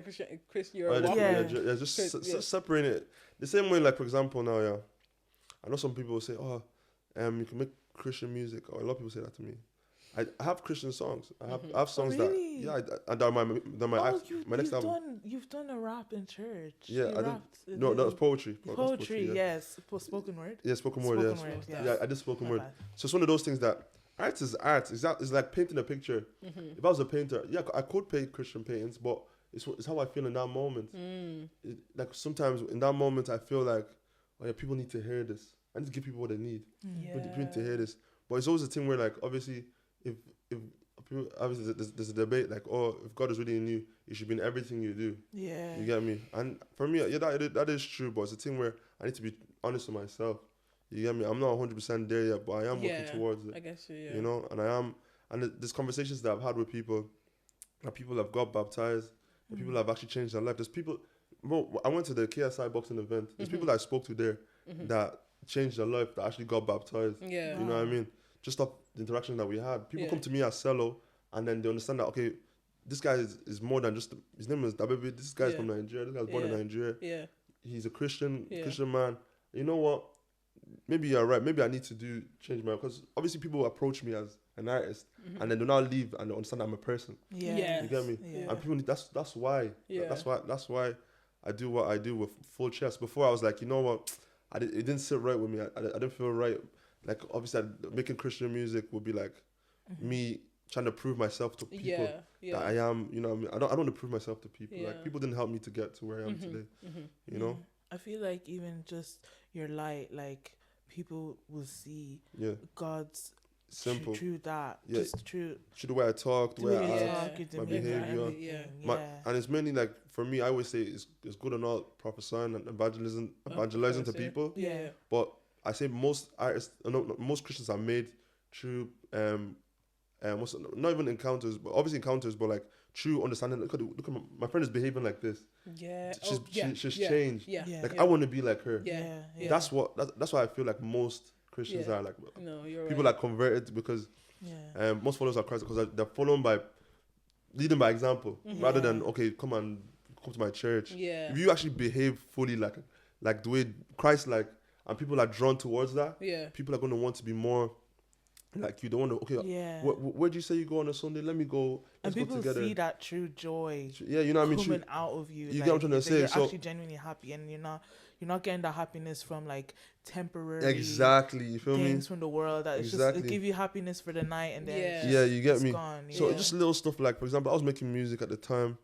Chris, you're just separating it. The same way, like for example, now, I know some people will say, you can make Christian music, or a lot of people say that to me. I have Christian songs. I have songs really? and my next album. You've done a rap in church. Yeah, You I did. rapped. No, that was poetry. That's Poetry, yeah. yes. Spoken word. Yeah, spoken word. Yeah, I did spoken word. bad. So it's one of those things that art is art. It's like painting a picture. If I was a painter, yeah, I could paint Christian paintings, but it's how I feel in that moment. Like sometimes in that moment, I feel like, oh yeah, people need to hear this. I need to give people what they need. People need to hear this. But it's always a thing where, like, obviously, if people, obviously there's a debate like, oh, if God is really in you, you should be in everything you do. Yeah. You get me? And for me, yeah, that is true. But it's a thing where I need to be honest with myself. You get me? I'm not 100% there yet, but I am working towards it. I guess you. You know, and I am. And there's conversations that I've had with people, that people have got baptized, that people have actually changed their life. There's people. Well, I went to the KSI boxing event. There's people that I spoke to there that changed their life, that actually got baptized. Yeah. You know what I mean? Just off the interaction that we had. People come to me as Sello, and then they understand that, okay, this guy is more than just, his name is Dababe, this guy's from Nigeria, this guy's born in Nigeria. Yeah. He's a Christian man. You know what? Maybe you're right. Maybe I need to change my, because obviously people approach me as an artist, and then do not leave and they understand I'm a person. Yeah. You get me? Yeah. And people need, that's why. Yeah. That's why I do what I do with full chest. Before I was like, you know what? It didn't sit right with me. I didn't feel right. Like, obviously, making Christian music would be like me trying to prove myself to people that I am. You know what I mean? I don't want to prove myself to people. Like, people didn't help me to get to where I am today. You know? I feel like even just your light, like, people will see God's simple through that. Just through the way I talk, the way I act, my behavior. And it's mainly like, for me, I always say it's good and all prophesying and evangelizing to people. Yeah. But I say most artists, most Christians are made through not even encounters, but obviously encounters, but like true understanding. Look at my friend is behaving like this. Yeah. She's changed. Yeah. Like, I want to be like her. Yeah. That's why I feel like most Christians are like, no, you're people right. are converted because most followers are Christ because they're following by leading by example rather than, okay, come to my church. Yeah. If you actually behave fully like the way Christ like, and people are drawn towards that, people are going to want to be more like you. Don't want to, okay, where do you say you go on a Sunday? Let me go. Let's and people go together. see that true joy. Yeah, you know what I mean? Coming out of you. You get what I'm trying to say? You're So actually genuinely happy, and you're not getting that happiness from like temporary exactly. You feel me? things from the world that it's just it give you happiness for the night and then you get me. Gone, so just little stuff like, for example, I was making music at the time.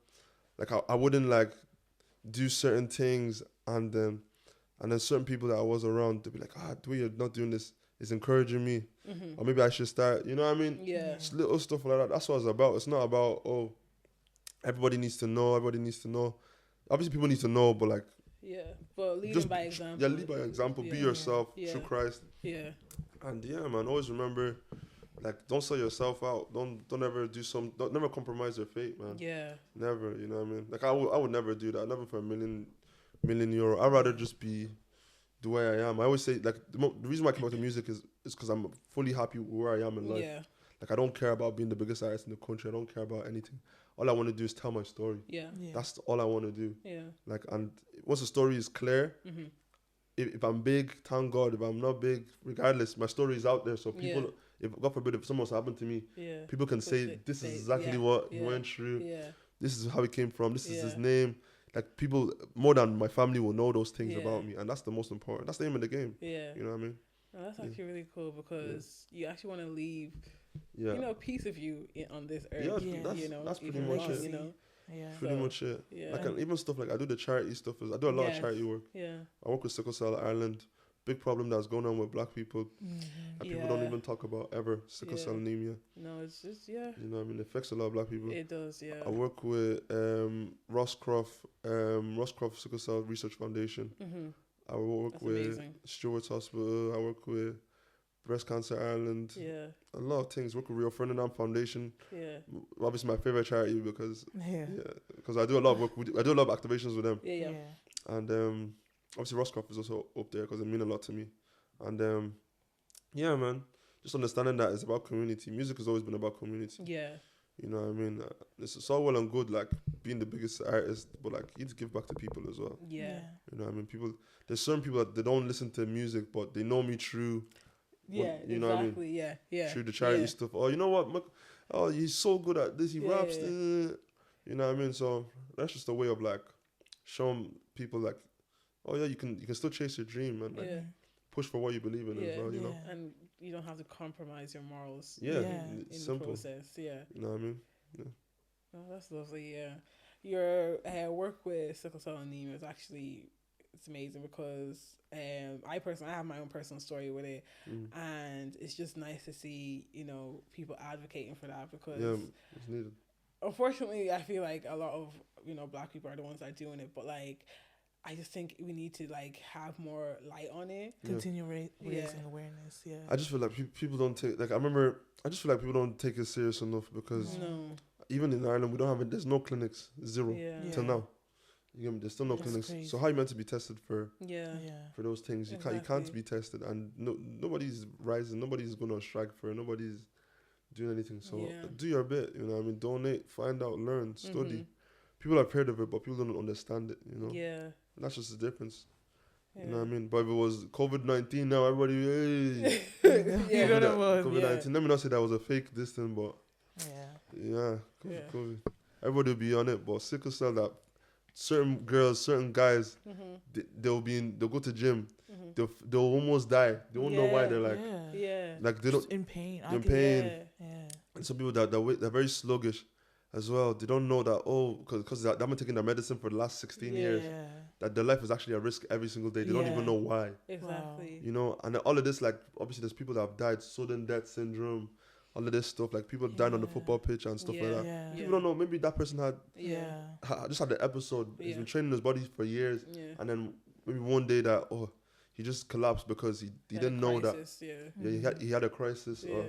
Like I wouldn't like do certain things, and then certain people that I was around, they'd be like, the way you're not doing this is encouraging me, or maybe I should start. You know what I mean? Yeah. Just little stuff like that. That's what it's about. It's not about everybody needs to know. Everybody needs to know. Obviously, people need to know, but like. Yeah, but leading by example. Yeah, lead by example. Be yourself through Christ. Yeah. And man, always remember, like, don't sell yourself out. Don't ever never compromise your faith, man. Yeah. Never, you know what I mean? Like, I would never do that. Never for a million euro. I'd rather just be the way I am. I always say, like, the reason why I came out to music is because I'm fully happy with where I am in life. Yeah. Like, I don't care about being the biggest artist in the country. I don't care about anything. All I want to do is tell my story. Yeah. That's all I want to do. Yeah. Like, and once the story is clear, if I'm big, thank God. If I'm not big, regardless, my story is out there. So people, if God forbid, if something was to happen to me, people can say, this is exactly what he went through. Yeah. This is how he came from. This is his name. Like, people more than my family will know those things about me, and that's the most important. That's the aim of the game. Yeah. You know what I mean? No, that's actually really cool because you actually want to leave, a piece of you on this earth. That's pretty much it. You know. Yeah. Pretty much it. Yeah. Like, and even stuff like I do the charity stuff. I do a lot of charity work. Yeah. I work with Sickle Cell Ireland. Big problem that's going on with black people. That people don't even talk about ever. Sickle cell anemia. No, it's just, You know what I mean? It affects a lot of black people. It does, yeah. I work with Roscroft Sickle Cell Research Foundation. I work with Stewart's Hospital. I work with Breast Cancer Ireland. Yeah. A lot of things. Work with Rio Ferdinand Foundation. Yeah. Obviously my favorite charity because I do a lot of work. I do a lot of activations with them. Yeah. And obviously Roscroft is also up there because it means a lot to me. And man, just understanding that it's about community. Music has always been about community. Yeah. You know what I mean? It's all well and good, like, being the biggest artist, but, like, you need to give back to people as well. Yeah. You know what I mean? There's certain people that they don't listen to music, but they know me through Yeah, you know what I mean? exactly. Yeah. Through the charity stuff. Oh, you know what? Oh, he's so good at this. He raps. Yeah. You know what I mean? So that's just a way of like showing people like, oh yeah, you can still chase your dream and like push for what you believe in as well. You know, and you don't have to compromise your morals. Yeah, in simple. the process. Yeah, you know what I mean? Yeah. Oh, that's lovely. Yeah, your work with sickle cell anemia is actually it's amazing because I have my own personal story with it, and it's just nice to see people advocating for that because it's needed. Unfortunately, I feel like a lot of Black people are the ones that are doing it, but like I just think we need to like have more light on it. Continue raising awareness. Yeah. I just feel like people don't take like I just feel like people don't take it serious enough because even in Ireland we don't have it. There's no clinics, zero till now. There's still no clinics. Crazy. So how are you meant to be tested for those things? You can't be tested, and nobody's rising. Nobody's going on strike for it. Nobody's doing anything. So do your bit. You know what I mean? Donate, find out, learn, study. People have heard of it, but people don't understand it. You know? Yeah. And that's just the difference. Yeah. You know what I mean? But if it was COVID-19 now, everybody, hey. COVID-19. Let me not say that was a fake distance, but COVID. Everybody will be on it, but sickle cell, that certain girls, certain guys, they'll go to gym, they'll almost die. They won't know why. They're like, like they don't in pain. In pain. And some people they're very sluggish as well. They don't know that because they've been taking their medicine for the last 16 years. That their life is actually at risk every single day. They don't even know why. Exactly. You know, and all of this, like obviously, there's people that have died, sudden death syndrome. All of this stuff, like people dying on the football pitch and stuff like that. People don't know. Maybe that person just had the episode. He's been training his body for years, and then maybe one day that he just collapsed because he didn't know that. He had a crisis, or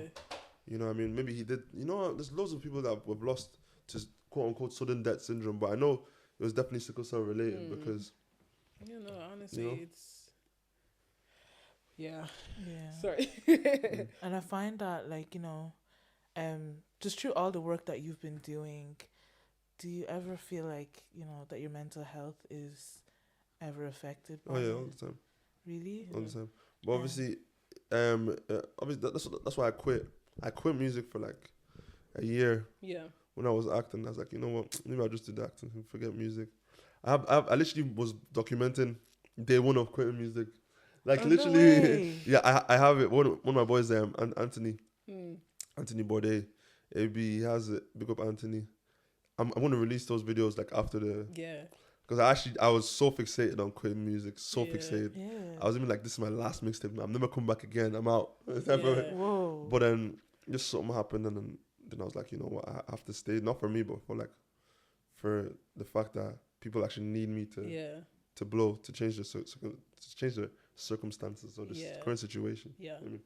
you know what I mean. Maybe he did. You know, there's loads of people that were lost to quote unquote sudden death syndrome, but I know it was definitely sickle cell related because. Honestly, it's. Yeah. Sorry. And I find that, like, just through all the work that you've been doing, do you ever feel like, that your mental health is ever affected by it? All the time. Really? All the time. But obviously, that's why I quit. I quit music for like a year. Yeah. When I was acting, I was like, you know what? Maybe I'll just do the acting and forget music. I literally was documenting day one of quitting music. Like literally, I have it. One of my boys, Anthony Bourdais, he has it. Big up Anthony. I'm gonna release those videos like after the because I was so fixated on quitting music, fixated. Yeah. I was even like, this is my last mixtape. I'm never coming back again. I'm out. Whoa. But then just something happened, and then I was like, you know what? I have to stay. Not for me, but for the fact that people actually need me to blow, to change the circumstances or the current situation. Yeah. I mean,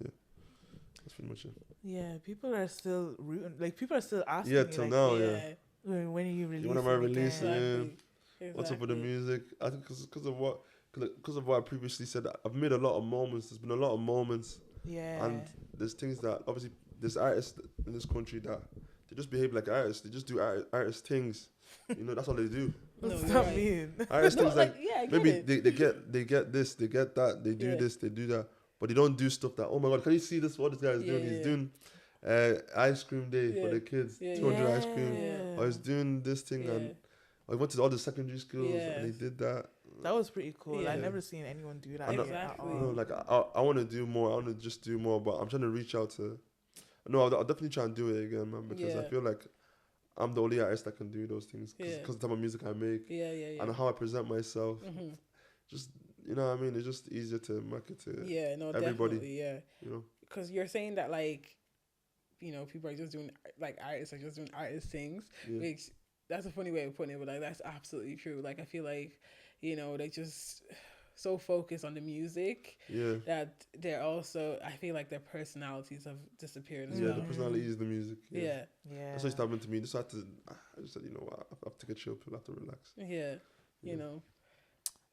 that's pretty much it. Yeah, people are still rooting. Like, people are still asking. Yeah, till now, When are you releasing? When am I releasing? Exactly. What's up with the music? I think because of what I previously said, I've made a lot of moments. There's been a lot of moments. Yeah. And there's things that obviously there's artists in this country that they just behave like artists. They just do artist things. That's all they do. What's that mean? Artist things like maybe they get this, they get that, they do this, they do that, but they don't do stuff that. Oh my God, can you see this? What this guy is doing? He's doing ice cream day for the kids, 200 ice cream. Or he's doing this thing and I went to all the secondary schools and he did that. That was pretty cool. I never seen anyone do that. Exactly. Like I want to do more. I want to just do more, but I'm trying to reach out to. No, I'll definitely try and do it again, man, because I feel like I'm the only artist that can do those things because the type of music I make and how I present myself. Just what I mean, it's just easier to market to everybody. Definitely, because you're saying that like, people are just doing like artists are just doing artist things, which that's a funny way of putting it, but like that's absolutely true. Like I feel like they just so focused on the music that they're also, I feel like their personalities have disappeared as well. The personality is the music. Yeah. That's what happened to me. I just said, I have to take a chill pill, I have to relax. You know.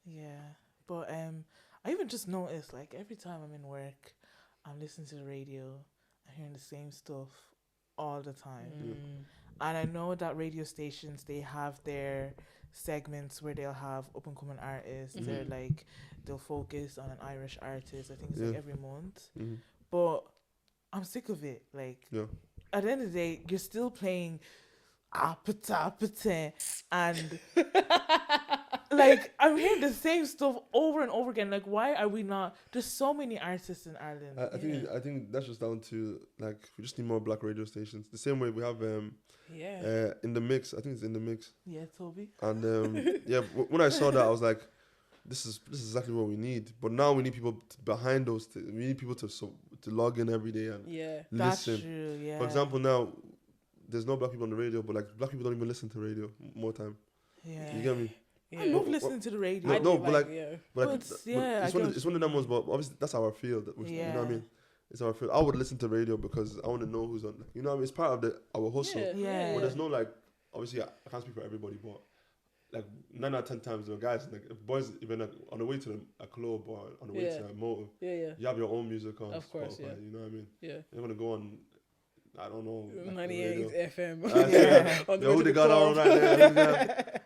Yeah. But I even just noticed, like, every time I'm in work, I'm listening to the radio, I'm hearing the same stuff all the time. And I know that radio stations, they have their segments where they'll have up and coming artists. They're like, they'll focus on an Irish artist. I think it's like every month. But I'm sick of it. Like, at the end of the day, you're still playing and like, I'm hearing the same stuff over and over again. Like, why are we not? There's so many artists in Ireland. I think that's just down to, like, we just need more black radio stations. The same way we have in the mix. I think it's in the mix. Yeah, Toby. And when I saw that, I was like, this is exactly what we need. But now we need people behind those. We need people to log in every day and listen. That's true. Yeah. For example, now there's no black people on the radio, but like black people don't even listen to radio more time. Yeah. You get me? I love listening to the radio. It's one of them ones, but obviously that's our field. You know what I mean? It's our field. I would listen to radio because I want to know who's on. You know what I mean? It's part of our hustle. Yeah. But there's no, like, obviously I can't speak for everybody, but like 9 out of 10 times, the guys, like, if boys, even like on the way to a club or on the way to a motor, you have your own music on. Of course, Spotify, you know what I mean? Yeah. You're gonna go on, I don't know, 98 FM. Who they got on right now?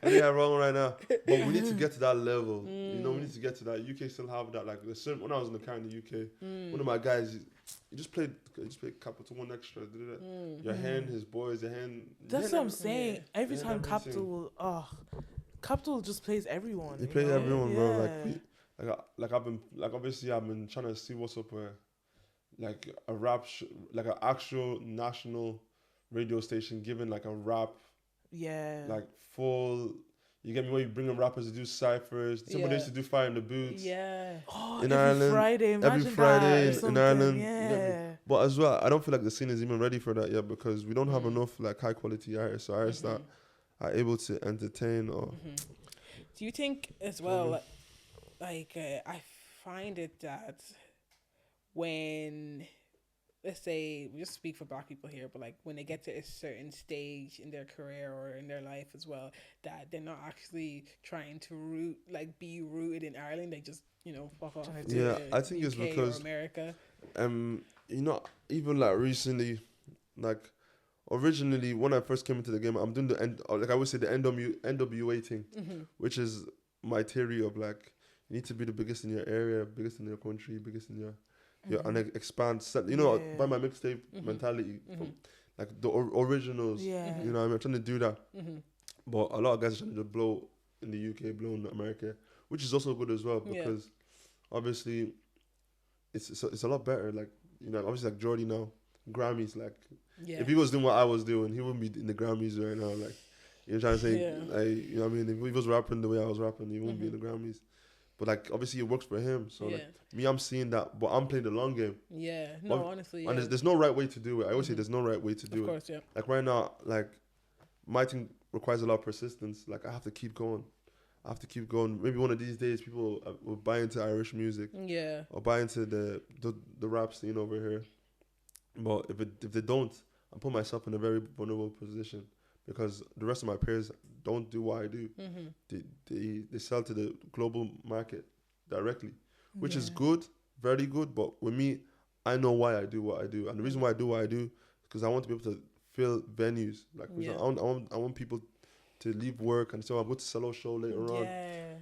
Who they got wrong right now? But we need to get to that level. You know, we need to get to that. UK still have that. Like, when I was in the car in the UK, one of my guys, he just played Capital One Extra. You're hearing his boys. That's what I'm saying. Every time Capital just plays everyone. He plays everyone, bro. Obviously I've been trying to see what's up with like a rap, like an actual national radio station giving like a rap, like full. You get me? Where you bring in rappers to do ciphers. Somebody used to do Fire in the Boots. In Ireland, every Friday in Ireland. Yeah. But as well, I don't feel like the scene is even ready for that yet because we don't have enough like high quality artists or artists that are able to entertain or. Do you think as well, I find it that when, let's say, we just speak for black people here, but like when they get to a certain stage in their career or in their life as well, that they're not actually trying to be rooted in Ireland, they just, fuck off. I think UK it's because America. Even like recently, like originally when I first came into the game, I'm doing I would say the NWA thing, which is my theory of like you need to be the biggest in your area, biggest in your country, biggest in your and expand. By my mixtape mentality, from, like the originals. You know what I mean? I'm trying to do that, but a lot of guys are trying to just blow in the UK, blow in America, which is also good as well because obviously it's a lot better. Like obviously like Jordy now, Grammys. Like if he was doing what I was doing, he wouldn't be in the Grammys right now. Like you're trying to say, like, you know what I mean? If he was rapping the way I was rapping, he wouldn't be in the Grammys. But like obviously it works for him. So like me, I'm seeing that, but I'm playing the long game. Honestly. And there's no right way to do it. I always say there's no right way to do it. Of course, yeah. Like right now, like my thing requires a lot of persistence. Like I have to keep going. Maybe one of these days people will buy into Irish music. Yeah. Or buy into the rap scene over here. But if they don't, I put myself in a very vulnerable position because the rest of my peers don't do what I do. They sell to the global market directly, which is good, very good. But with me, I know why I do what I do, and the reason why I do what I do is because I want to be able to fill venues. Like I want people to leave work and so I'll go to Sello show later on.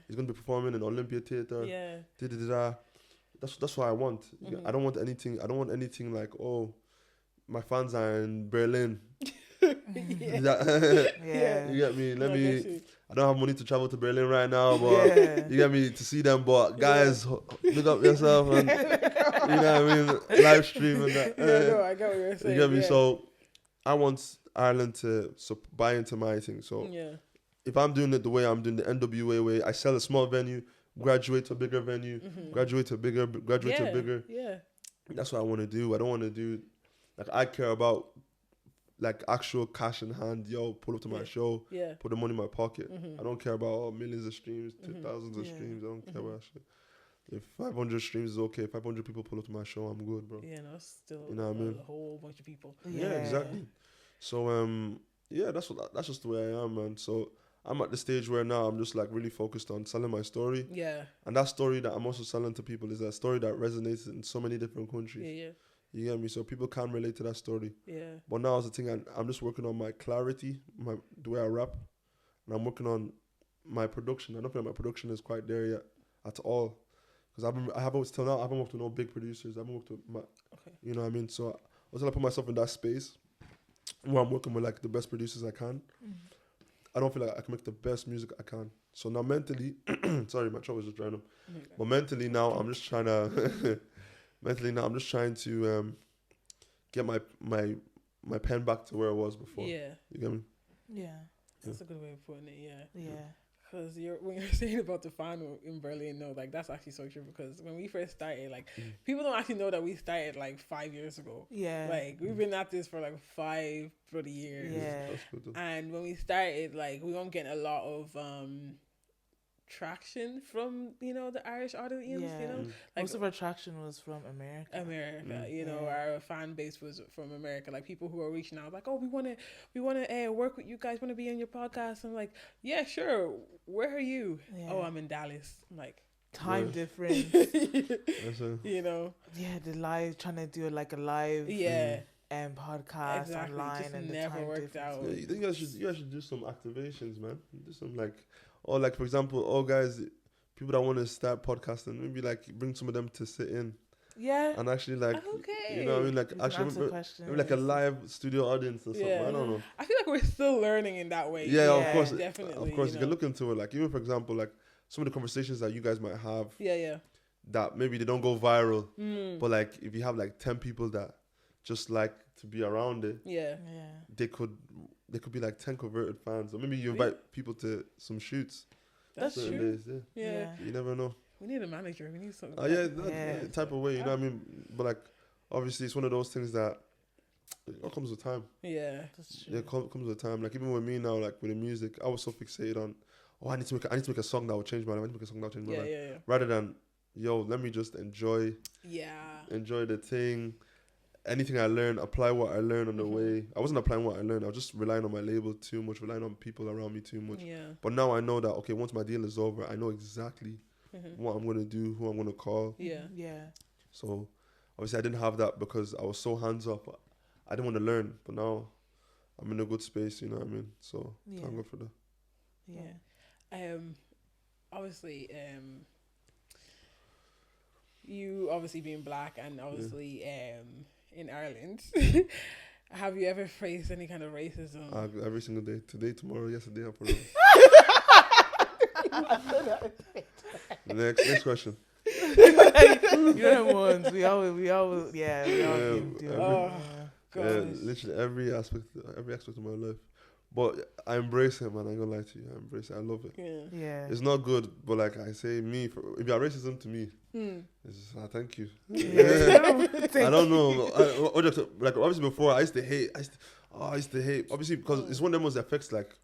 He's gonna be performing in Olympia Theatre. That's what I want. I don't want anything like, oh, my fans are in Berlin. You get me? I don't have money to travel to Berlin right now, but you get me, to see them. But guys, look up yourself and you know what I mean, live stream and that. I get what you're saying. You get me? So I want Ireland to buy into my thing. So if I'm doing it the way I'm doing the NWA way, I sell a small venue, graduate to a bigger venue, graduate to a bigger. Yeah. That's what I want to do. I don't want to do, like, I care about like actual cash in hand. Yo, pull up to my show, put the money in my pocket. I don't care about millions of streams, thousands of streams. I don't care about that shit. If 500 streams is okay, 500 people pull up to my show, I'm good, bro. Yeah, no, still, you know what I mean? A whole bunch of people. Yeah, exactly. So that's just the way I am, man. So I'm at the stage where now I'm just like really focused on selling my story. Yeah. And that story that I'm also selling to people is a story that resonates in so many different countries. Yeah. You get me? So people can relate to that story. Yeah. But now is the thing, I'm just working on my clarity, the way I rap, and I'm working on my production. I don't feel like my production is quite there yet at all, because I haven't still now. I haven't worked with no big producers. I haven't worked with you know what I mean. So until I put myself in that space where I'm working with like the best producers I can, I don't feel like I can make the best music I can. So now mentally, sorry, my throat was just drying up. But mentally now, I'm just trying to. Mentally now, I'm just trying to get my pen back to where it was before. Yeah. You get me? Yeah. That's a good way of putting it. Yeah. Yeah. Because when you're saying about the fan in Berlin, no, like that's actually so true. Because when we first started, like people don't actually know that we started like 5 years ago. Yeah. Like we've been at this for like 5 bloody years. Yeah. That's good though. And when we started, like we weren't getting a lot of traction from the Irish audience. Yeah. You know, like Most of our traction was from America. you know, our fan base was from America. Like people who are reaching out, like, oh, we want to work with you guys. Want to be on your podcast? I'm like, yeah, sure. Where are you? Yeah. Oh, I'm in Dallas. I'm like, Time difference. you know. Yeah, the live trying to do like a live podcast Exactly. online Just and the never time worked difference. out. Yeah, you think you guys should do some activations, man? Do some like for example, guys, people that want to start podcasting, maybe like bring some of them to sit in. Yeah. And actually, like, Okay. you know what I mean? Like, You can actually, answer maybe like a live studio audience or something. Yeah. I don't know. I feel like we're still learning in that way. Yeah, of Yeah, course. definitely, Of course, you you can know. look into it. Like, even for example, like some of the conversations that you guys might have Yeah. that maybe they don't go viral, Mm. but like if you have like 10 people that just like to be around it, Yeah. Yeah. they could be like 10 converted fans, or maybe you invite people to some shoots. That's certain true. days, Yeah. You never know. We need a manager. We need something. That type of way, you know what I mean? But like, obviously, it's one of those things that it all comes with time. Yeah. That's true. Yeah, it comes with time. Like even with me now, like with the music, I was so fixated on, I need to make a song that will change my life. I need to make a song that will change my life. Yeah. Rather than, let me just enjoy the thing. Anything I learn, apply what I learned on the way. I wasn't applying what I learned. I was just relying on my label too much, relying on people around me too much. Yeah. But now I know that, okay, once my deal is over, I know exactly what I'm going to do, who I'm going to call. Yeah. Yeah. So obviously I didn't have that because I was so hands off. I didn't want to learn, but now I'm in a good space, you know what I mean? So thank God for that. Yeah. Obviously, you obviously being black and obviously in Ireland, have you ever faced any kind of racism? Every single day. Today, tomorrow, yesterday, and forever. Next question. You're the ones. We all can do it. Oh, Yeah, literally every aspect of my life. But I embrace it, man. I ain't gonna lie to you. I embrace it. I love it. Yeah. It's not good, but like I say, if you're racism to me, it's just, thank you. Yeah. I don't know. Like obviously before, I used to hate. Obviously because it's one of them ones that affects like,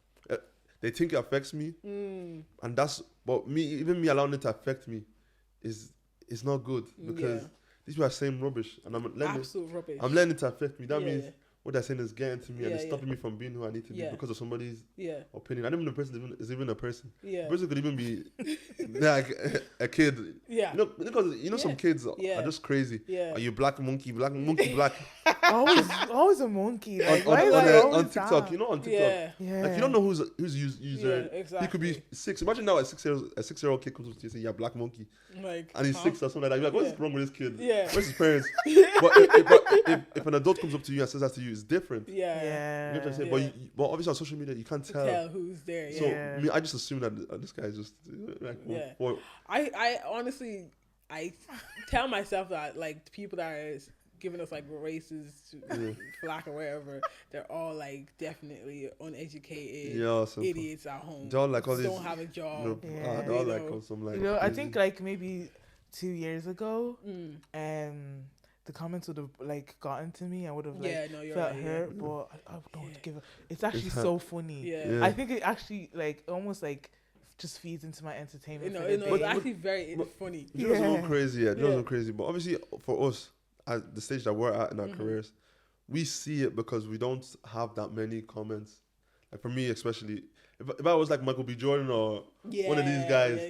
they think it affects me, and but even me allowing it to affect me, is not good because these people are saying rubbish, and absolute rubbish. I'm letting it to affect me. That means what they're saying is getting to me and it's stopping me from being who I need to be Yeah. because of somebody's Yeah. opinion. I don't even know the person is even a person. Yeah. The person could even be like a kid. Yeah. You know, because some kids are just crazy. Yeah. Are you black monkey, black monkey, black? always a monkey. Like, on TikTok, that? you know, on TikTok. Yeah. Like you don't know who's user. Yeah, exactly. He could be 6. Imagine now a 6-year-old kid comes up to you and say, "Yeah, black monkey," Like, and he's 6 or something like that. You're like, what's wrong with this kid? Yeah. Where's his parents? But if an adult comes up to you and says that to you, it's different. Yeah. You know what I'm saying? Yeah. But obviously on social media you can't tell who's there. So Yeah. I just assume that this guy is just like I honestly tell myself that like the people that are giving us like racist flack or whatever, they're all like definitely uneducated idiots at home. They're all like all don't have a job. They're all like on some like I think like maybe 2 years ago, the comments would have like gotten to me. I would have like felt hurt, but I don't give a. It's actually so funny. Yeah. I think it actually like almost like just feeds into my entertainment. It's actually very funny. You know, it's a little crazy. Yeah, it's a little crazy. But obviously, for us at the stage that we're at in our careers, we see it because we don't have that many comments. Like for me, especially, if I was like Michael B. Jordan or one of these guys,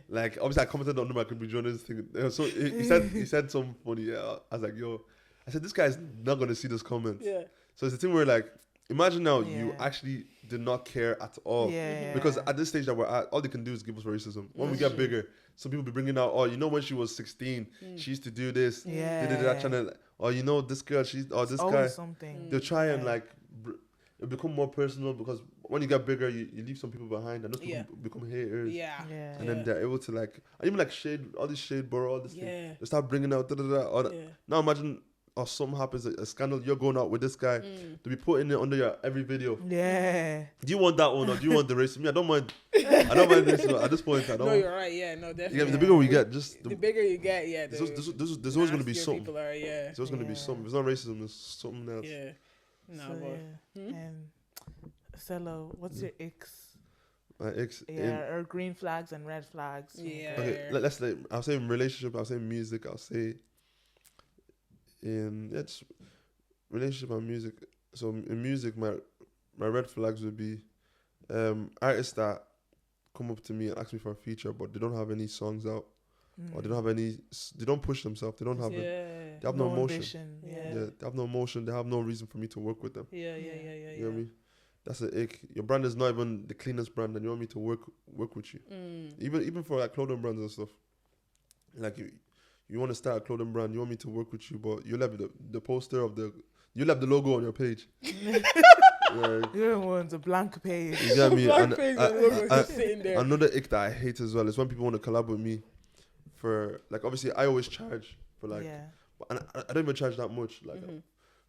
like obviously I commented on the Michael B. Jordan's thing. So he said something funny. Yeah, I was like, yo, I said, this guy's not gonna see this comment. Yeah. So it's the thing where like, imagine now Yeah. you actually did not care at all. Yeah. Because at this stage that we're at, all they can do is give us racism. When we That's get true. bigger, some people be bringing out, oh, you know, when she was 16, she used to do this, Yeah. did that channel. Oh, you know, this girl, this It's guy. always something. They'll try and Yeah. like, it'll become more personal because when you get bigger, you leave some people behind and those people Yeah. become haters. Yeah. Yeah. And then they're able to like, and even like shade, all this shade, bro, all this thing. Yeah. They start bringing out, all that. Yeah. Now imagine, or something happens, a scandal, you're going out with this guy, to be putting it under your every video. Yeah. Do you want that one or do you want the racism? I don't mind. I don't mind racism at this point. I don't. No, you're right. Yeah, no, definitely. Yeah, the bigger we get, just The bigger you get, yeah. there's always going to be nastier something. People are, yeah. There's always going to be Yeah. something. If it's not racism, it's something else. Yeah. No, So, but yeah. Sello, what's your icks? My ex. Yeah, or green flags and red flags. Yeah. Okay, let's say I'll say in relationship. I'll say music. I'll say in just relationship and music. So in music, my red flags would be artists that come up to me and ask me for a feature, but they don't have any songs out, or they don't have any. They don't push themselves. They don't have. They have no emotion. ambition. Yeah. Yeah. They have no emotion. They have no reason for me to work with them. Yeah. You know what I mean? That's an ick. Your brand is not even the cleanest brand, and you want me to work with you. Even for like clothing brands and stuff. Like you want to start a clothing brand, you want me to work with you, but you left the poster of you left the logo on your page. Yeah. You don't want a blank page. You get me? Black And face and logo just sitting there. another ick that I hate as well is when people want to collab with me for like, obviously I always charge for like, Yeah. and I don't even charge that much like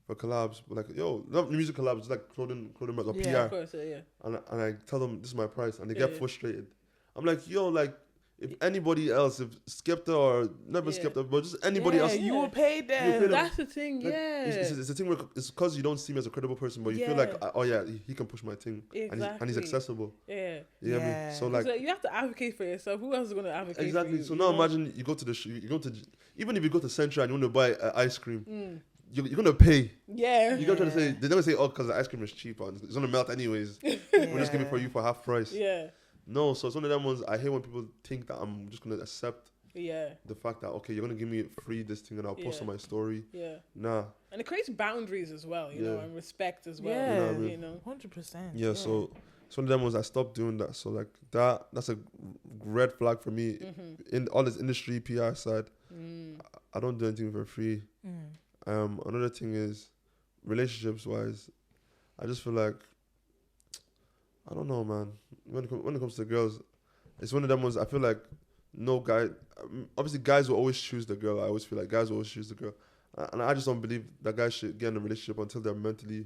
for collabs, but like, yo, not music collabs, it's like clothing brands or Yeah, Of PR, course, yeah. and I tell them this is my price, and they Yeah, get yeah. frustrated. I'm like, yo, like, if anybody else, if Skepta or never Yeah. Skepta, but just anybody Yeah, else, you will pay them. pay them. That's the thing, like, yeah. it's a thing where it's because you don't see me as a credible person, but you feel like, Yeah. oh yeah, he can push my thing, and he's Exactly. accessible. Yeah. You get me? Yeah. So like, So you have to advocate for yourself. Who else is going to advocate exactly. for you? So you now know? imagine you go to even if you go to Central and you want to buy ice cream, you're gonna pay. Yeah. You're gonna say they're gonna say, oh, because the ice cream is cheaper, and it's gonna melt anyways. We're just giving it for you for half price. Yeah. No, so it's one of them ones. I hate when people think that I'm just gonna accept Yeah. the fact that, okay, you're gonna give me free this thing and I'll post Yeah. on my story. Yeah. Nah. And it creates boundaries as well, you know, Yeah. and respect as well. Yeah. You know what I mean? You know. 100%. Yeah, so it's one of them ones I stopped doing that. So like that's a red flag for me in all this industry PR side. I don't do anything for free. Another thing is relationships wise, I just feel like I don't know, man. When it comes to girls, it's one of them ones. I feel like no guy. Obviously, guys will always choose the girl. I always feel like guys will always choose the girl, and I just don't believe that guys should get in a relationship until they're mentally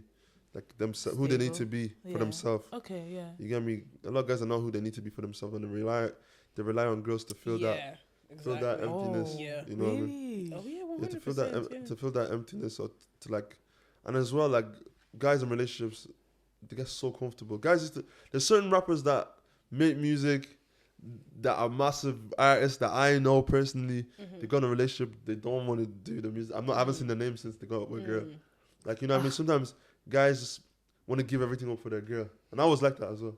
like themselves, who they need to be for themselves. Okay, yeah. You get me? A lot of guys are not who they need to be for themselves, and they rely on girls to fill that exactly. fill that emptiness. Oh, Yeah. You know what I mean? Really? Oh yeah, 100%. Yeah, to fill that yeah. to fill that emptiness, or to like, and as well, like guys in relationships, they get so comfortable. There's certain rappers that make music that are massive artists that I know personally. They got in a relationship, they don't want to do the music. I haven't seen the name since they got with a girl. Like, you know what I mean? Sometimes guys just want to give everything up for their girl, and I was like that as well.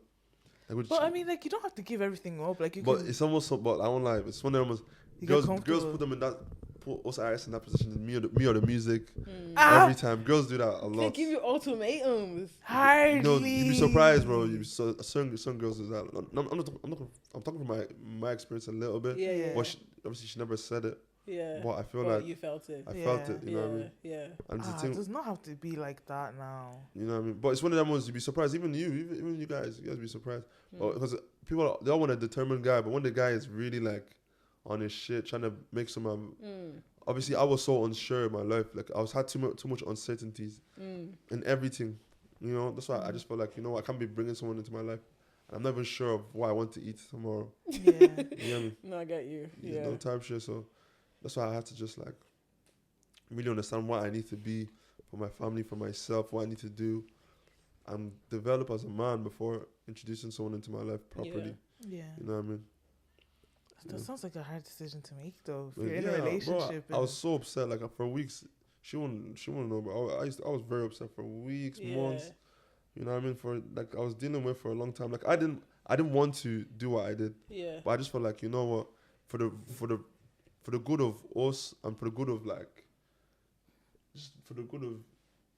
Like, But I mean, like, you don't have to give everything up. Like, you but can. it's almost so. But I won't lie. It's one of them. You get Girls comfortable. put them in that. Put us artists in that position. Me or the music. Ah! Every time, girls do that a They lot. give you ultimatums. Hardly. No, you'd be surprised, bro. Some girls do that. I'm talking from my experience a little bit. Yeah. But obviously, she never said it. Yeah. But I feel But like you felt it. I felt it. You know what I mean? Yeah. And it's the It thing, does not have to be like that now. you know what I mean? But it's one of them ones you'd be surprised. Even you guys be surprised. Because people, they all want a determined guy, but when the guy is really like on his shit, trying to make some. Obviously, I was so unsure in my life. Like I had too much uncertainties in everything. You know, that's why I just felt like, you know, I can't be bringing someone into my life. I'm not even sure of what I want to eat tomorrow. Yeah. You know what I mean? No, I get you. There's Yeah. no time share, so that's why I had to just like really understand what I need to be for my family, for myself, what I need to do, and develop as a man before introducing someone into my life properly. Yeah. You know what I mean? That sounds like a hard decision to make, though. If Like, you're in a relationship. Bro, I was so upset. Like for weeks, she wouldn't know. But I was very upset for weeks, months. You know what I mean? For like I was dealing with for a long time. Like I didn't want to do what I did. Yeah. But I just felt like, you know what, for the good of us and for the good of like just for the good of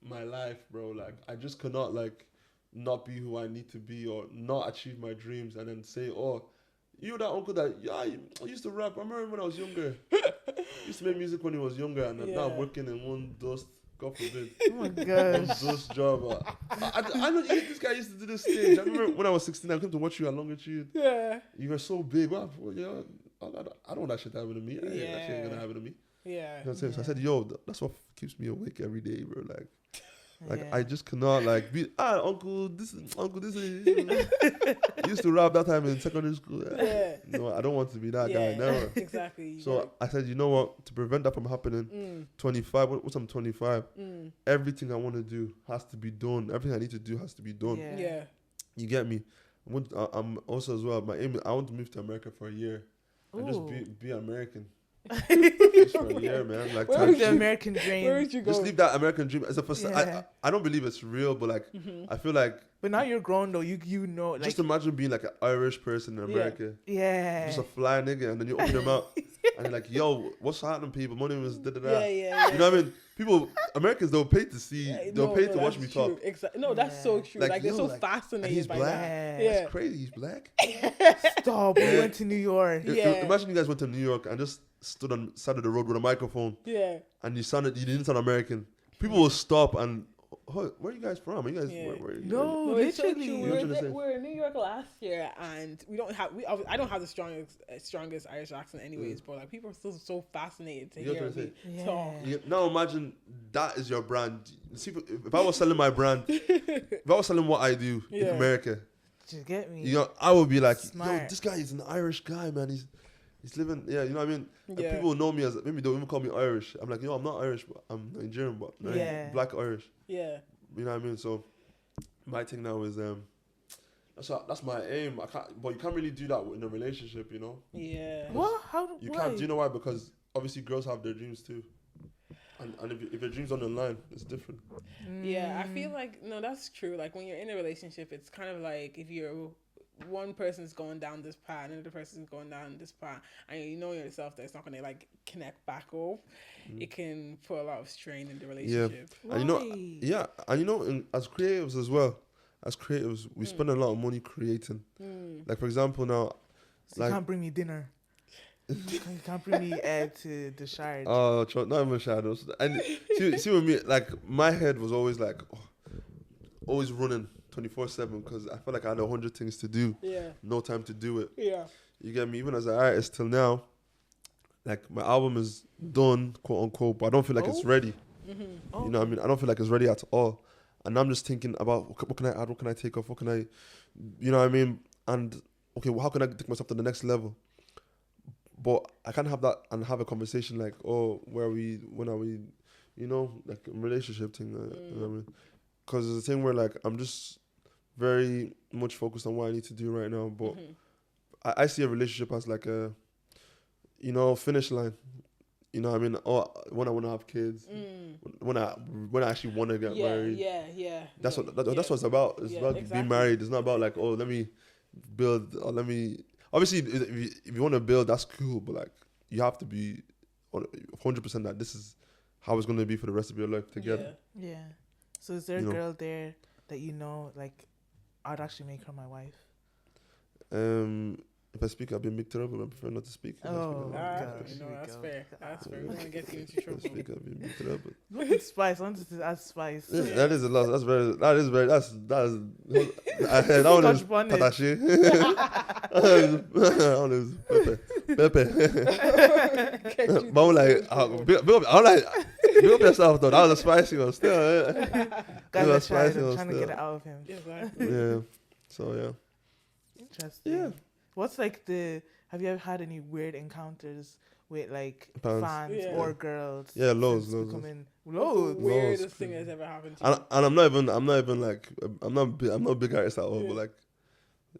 my life, bro. Like I just cannot like not be who I need to be or not achieve my dreams and then say, oh, you that uncle that I used to rap. I remember when I was younger. Used to make music when he was younger, and now I'm working in one dust. God forbid. Oh my gosh. One dust job. I know this guy used to do this stage. I remember when I was 16, I came to watch you at Longitude. Yeah. You were so big. Well, I don't want that shit to happen to me. That shit ain't gonna happen to me. Yeah. You know what I'm saying? So I said, yo, that's what keeps me awake every day, bro. Like I just cannot like be uncle this is used to rap that time in secondary school. Yeah. No, I don't want to be that guy never. Exactly. So I said, you know what? To prevent that from happening, 25. Once I'm 25, everything I want to do has to be done. Everything I need to do has to be done. Yeah. You get me? I'm also as well. My aim is I want to move to America for a year and just be American. Just for a year, man. Like the American dream. Where would you go? Just leave that American dream as a first. I don't believe it's real, but like I feel like. But now you're grown though. You know. Like, just imagine being like an Irish person in America. Yeah. Just a fly nigga, and then you open them out, and you're like, "Yo, what's happening, people? My name is da da da." Yeah. You know what I mean? People, Americans, they'll pay to see. They'll pay to watch me true. talk. Exactly. No, that's so true. Like they're so fascinated he's by black. that. Yeah. It's crazy. He's black. Stop. We went to New York. Imagine you guys went to New York and just stood on the side of the road with a microphone. Yeah. And you didn't sound American. People will stop and, where are you guys from? Are you guys? Where No, it's so literally. true. We were in New York last year, and I don't have the strongest Irish accent, anyways. But like people are still so fascinated to hear me talk. Now imagine that is your brand. See, if I was selling my brand, if I was selling what I do in America, you get me? You know, I would be like, Smart. yo, this guy is an Irish guy, man. He's living, you know what I mean? And people know me as, maybe they'll even call me Irish. I'm like, yo, I'm not Irish, but I'm Nigerian, but black Irish. Yeah. You know what I mean? So my thing now is, that's my aim. But you can't really do that in a relationship, you know? Yeah. What? You can't. Do you know why? Because obviously girls have their dreams too. And if your dreams on the line, it's different. Yeah, I feel like, no, that's true. Like when you're in a relationship, it's kind of like if you're one person's going down this path and another person's going down this path, and you know yourself that it's not going to like connect back up, it can put a lot of strain in the relationship. Yeah. And you know, as creatives as well, we spend a lot of money creating. Like for example now, so you can't bring me dinner. You can't bring me to the shard. Oh, not even shadows. And see with me, like my head was always like, always running 24/7 because I felt like I had 100 things to do. Yeah. No time to do it. Yeah. You get me? Even as an artist till now, like my album is done, quote unquote, but I don't feel like it's ready. You know what I mean? I don't feel like it's ready at all. And I'm just thinking about what can I add? What can I take off? What can I, you know what I mean? And okay, well, how can I take myself to the next level? But I can't have that and have a conversation like, oh, when are we, you know, like a relationship thing. You know what I mean? Because it's a thing where like I'm just very much focused on what I need to do right now. But I see a relationship as like a, you know, finish line. You know what I mean? Or when I want to have kids, when I actually want to get married. Yeah. That's what it's about. It's about being married. It's not about like, oh, let me build or let me. Obviously, if you want to build, that's cool. But like, you have to be 100% that this is how it's going to be for the rest of your life together. Yeah. So is there a girl there that you know, like, I'd actually make her my wife? If I speak, I've been mixed up, but I prefer not to speak. No, that's fair. That's fair. We don't want to get you into trouble. I've been mixed up. Look, Spice. I wanted to add Spice. That is a lot. That is that one is patache. That one is Pepe. But I'm like, big up yourself though. That was a spicy one still. Guys, I'm trying to get it out of him. Yeah. So yeah. Interesting. Yeah. What's like have you ever had any weird encounters with like fans or girls? Yeah, loads. Weirdest thing that's ever happened to you. And I'm not even like I'm not a big artist at all, but like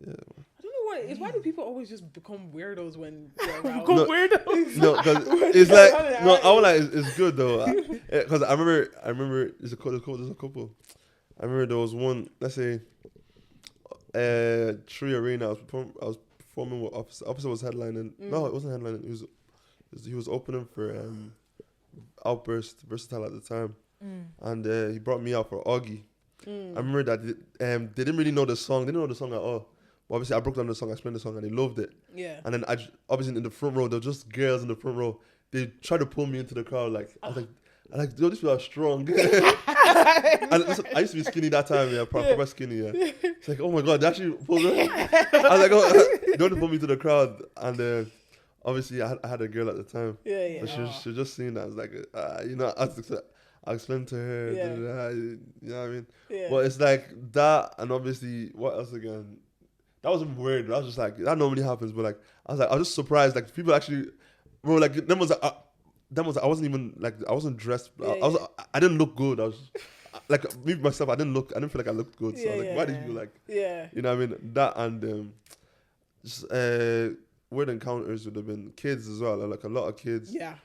I don't know what it is. Why do people always just become weirdos when they're around? Weirdos? No, because it's like I want like it's good though. Because I remember there's a couple. I remember there was one. Let's say, Tree Arena. I was performing with Officer. Officer was headlining. No, it wasn't headlining. He was opening for Outburst Versatile at the time. and he brought me out for Augie. I remember that they didn't really know the song. They didn't know the song at all. But obviously, I broke down the song, I explained the song, and they loved it. Yeah. And then obviously in the front row, there were just girls in the front row. They tried to pull me into the crowd. Like I was like, yo, these people are strong. And listen, I used to be skinny that time, proper skinny. Yeah. It's like, oh my god, they actually pulled me. I was like, oh, they want to pull me to the crowd, and obviously I had a girl at the time. Yeah. So she was just seeing that. I was like, I explained to her, you know what I mean? Yeah. But it's like that, and obviously, what else again? That was weird. I was just like, that normally happens, but like, I was just surprised. Like, people actually, bro, like, I wasn't even, like, I wasn't dressed. I didn't look good. I was, like, me, myself, I didn't feel like I looked good. So, why did you, like, you know what I mean? That and, just, weird encounters would have been kids as well. Like, a lot of kids. Yeah.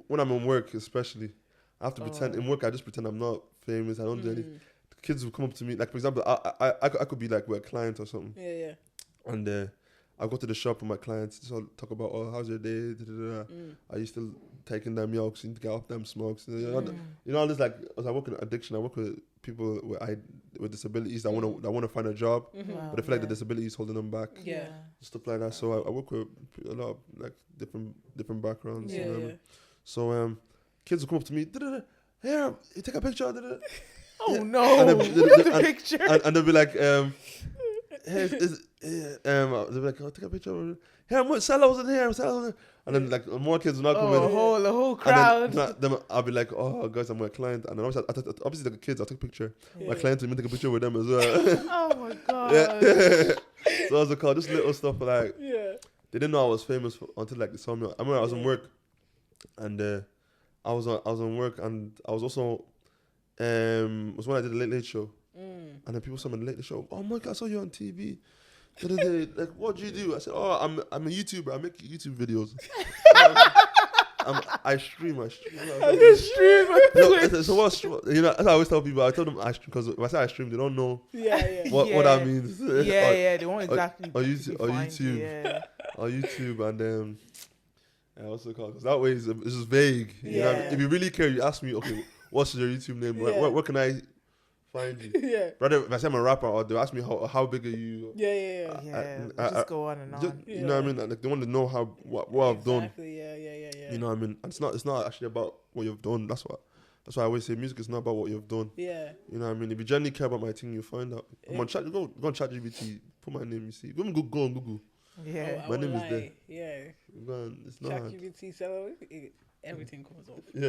When I'm in work, especially, I have to pretend. In work, I just pretend I'm not famous. I don't do anything. Kids will come up to me, like, for example, I could be like with a client or something. Yeah. And I go to the shop with my clients, just talk about, oh, how's your day? Are you still taking them yolks? You need to get off them smokes. You know, all this, like, as I work in addiction, I work with people with disabilities that want to find a job, but I feel like the disability is holding them back. Yeah. Stuff like that. So I work with a lot of, like, different backgrounds. You know what I mean? So kids will come up to me, here, you take a picture. Oh no! The picture. And they'll be like, they'll be like, oh, take a picture. Here, Sello's in here. And then like more kids will not come in. The whole crowd. Then I'll be like, oh guys, I'm my client. And then obviously the kids, I'll take a picture. My client will even take a picture with them as well. Oh my god. So I was like, just little stuff like. They didn't know I was famous until like they saw me. I remember I was in work, and I was on work, and I was also. Was when I did the Late Show, and then people saw me on the Late Show. Oh my god, I saw you on TV. Like, what do you do? I said, oh, I'm a YouTuber. I make YouTube videos. I stream. So what's, you know? That's how I always tell people. I tell them I stream because if I say I stream, they don't know what that means. They won't exactly. On YouTube, and what's it called? Because that way it's just vague. You know what I mean? If you really care, you ask me, okay, what's your YouTube name? Where can I find you? Rather, if I say I'm a rapper, or they ask me how big are you? Just go on and on. You know what I mean? Like, they want to know what I've done. Yeah. You know what I mean? And it's not actually about what you've done. That's why I always say music is not about what you've done. Yeah. You know what I mean? If you genuinely care about my thing, you'll find out. Go on ChatGPT, put my name, you see. Go on Google. Yeah. My name is there. Yeah. Go on, it's not hard. ChatGPT, Sello, everything comes up. I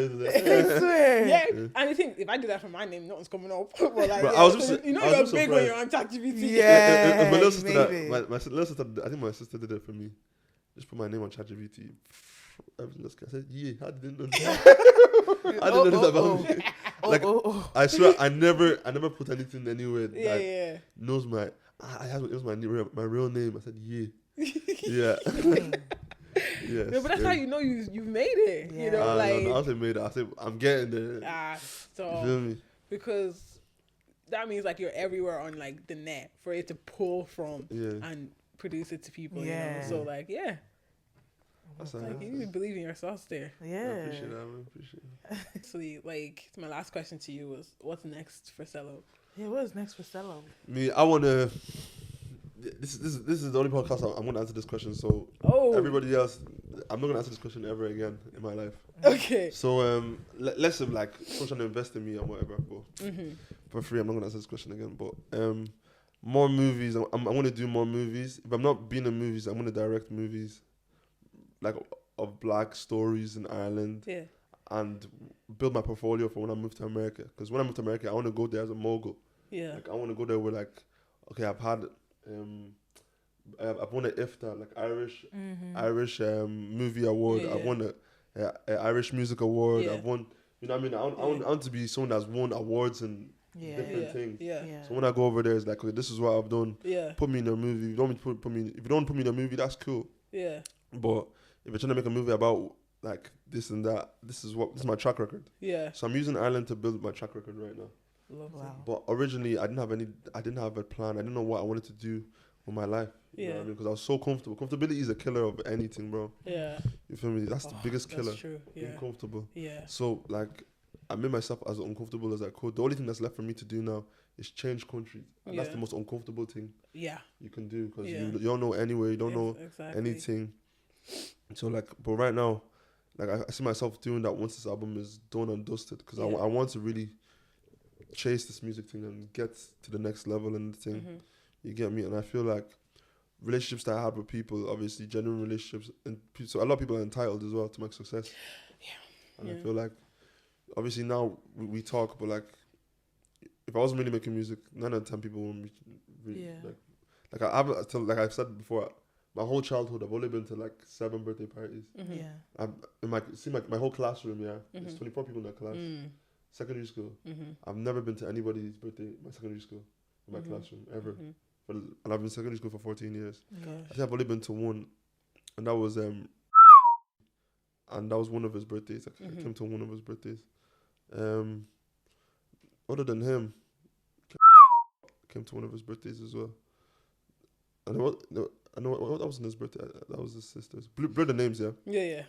swear. Yeah. And I think if I do that for my name, nothing's coming up. But like, Bro, you're big when you're on ChatGPT. Yeah. My little sister, my little sister, I think my sister did it for me. Just put my name on ChatGPT. Everything else. I said, yeah, I didn't know that. I didn't know this about me. Like, I swear, I never put anything anywhere that knows my. It was my real name. I said, yeah. Yeah. Yeah, but that's how you know you've made it. You know, like no, I say made it. I say I'm getting there. So you feel me? Because that means like you're everywhere on like the net for it to pull from and produce it to people. Yeah. You know? So like That's like you need to believe in yourself there. Yeah. I appreciate that. I appreciate it. So like my last question to you was, what's next for Sello? Yeah, what's next for Sello? Me, I wanna. This is the only podcast I'm going to answer this question. So everybody else, I'm not going to answer this question ever again in my life. Okay. So less of like someone trying to invest in me or whatever. But for free, I'm not going to answer this question again. But more movies. I'm going to do more movies. If I'm not being in movies, I'm going to direct movies like of black stories in Ireland. Yeah. And build my portfolio for when I move to America. Because when I move to America, I want to go there as a mogul. Yeah. Like I want to go there with like, okay, I've won an IFTA, like Irish movie award. I've won an Irish music award. I've won, you know what I mean? I want to be someone that's won awards and different things. So when I go over there, it's like, okay, this is what I've done. Put me in a movie. If you don't put me in a movie, that's cool. Yeah. But if you're trying to make a movie about like this and that, this is my track record. Yeah. So I'm using Ireland to build my track record right now. Wow. But originally, I didn't have a plan. I didn't know what I wanted to do with my life. You know what I mean? Because I was so comfortable. Comfortability is a killer of anything, bro. Yeah. You feel me? That's the biggest killer. That's true. Yeah. Being comfortable. Yeah. So like, I made myself as uncomfortable as I could. The only thing that's left for me to do now is change countries, and that's the most uncomfortable thing you can do, because you don't know anywhere, you don't know anything. So like, but right now, like I see myself doing that once this album is done and dusted, because I want to really chase this music thing and get to the next level and the thing. You get me? And I feel like relationships that I had with people, obviously genuine relationships, and so a lot of people are entitled as well to make success. And I feel like, obviously now we talk, but like, if I wasn't really making music, 9 out of 10 people wouldn't be really like I haven't, like I've said before, my whole childhood I've only been to like 7 birthday parties. I'm in my whole classroom. There's 24 people in that class. Secondary school, I've never been to anybody's birthday in my secondary school in my classroom ever. And I've been in secondary school for 14 years. I think I've only been to one, and that was one of his birthdays. I came to one of his birthdays. Other than him, came to one of his birthdays as well. I know that wasn't his birthday. That was his sister's. Blur the names, But it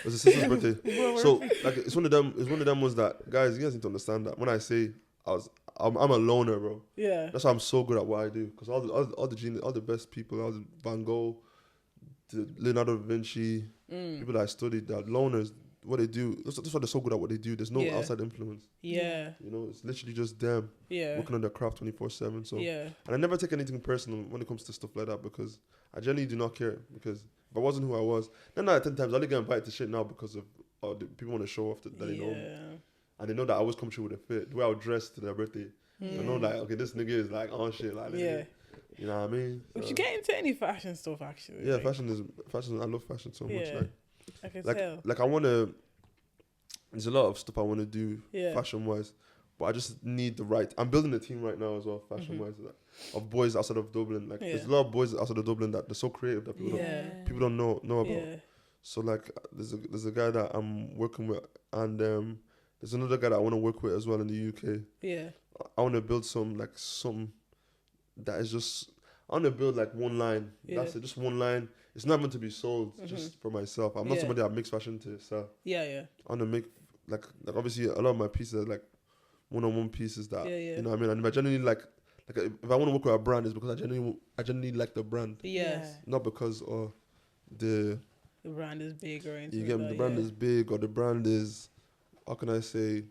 was his sister's birthday. So like, it's one of them ones that, guys, you guys need to understand that when I say I'm a loner, bro. That's why I'm so good at what I do, because all the genius, all the best people, all the Van Gogh, the Leonardo da Vinci, people that I studied, that loners, what they do. That's why they're so good at what they do. There's no outside influence. You know, it's literally just them working on their craft 24/7. So and I never take anything personal when it comes to stuff like that, because I genuinely do not care. Because if I wasn't who I was, then 9 out of 10 times I only get invited to shit now because of the people want to show off that they know me. And they know that I always come through with a fit. The way I would dress to their birthday. They know like, okay, this nigga is like on shit. Like, you know what I mean? Would you get into any fashion stuff, actually? Yeah, like, fashion. I love fashion so much. I can tell. Like I want to, there's a lot of stuff I want to do fashion-wise. But I just need the right. I'm building a team right now as well, fashion-wise, of boys outside of Dublin. Like, there's a lot of boys outside of Dublin that they're so creative that people don't know about. So like, there's a guy that I'm working with, and there's another guy that I want to work with as well in the UK. I want to build something that is just. I want to build like one line. That's it, just one line. It's not meant to be sold, just for myself. I'm not somebody that makes fashion to sell. I want to make like obviously a lot of my pieces are like one-on-one pieces that you know what I mean. And if I genuinely like if I want to work with a brand, it's because I genuinely like the brand. Not because the brand is big or anything. You get me? The brand is big, or the brand is, how can I say?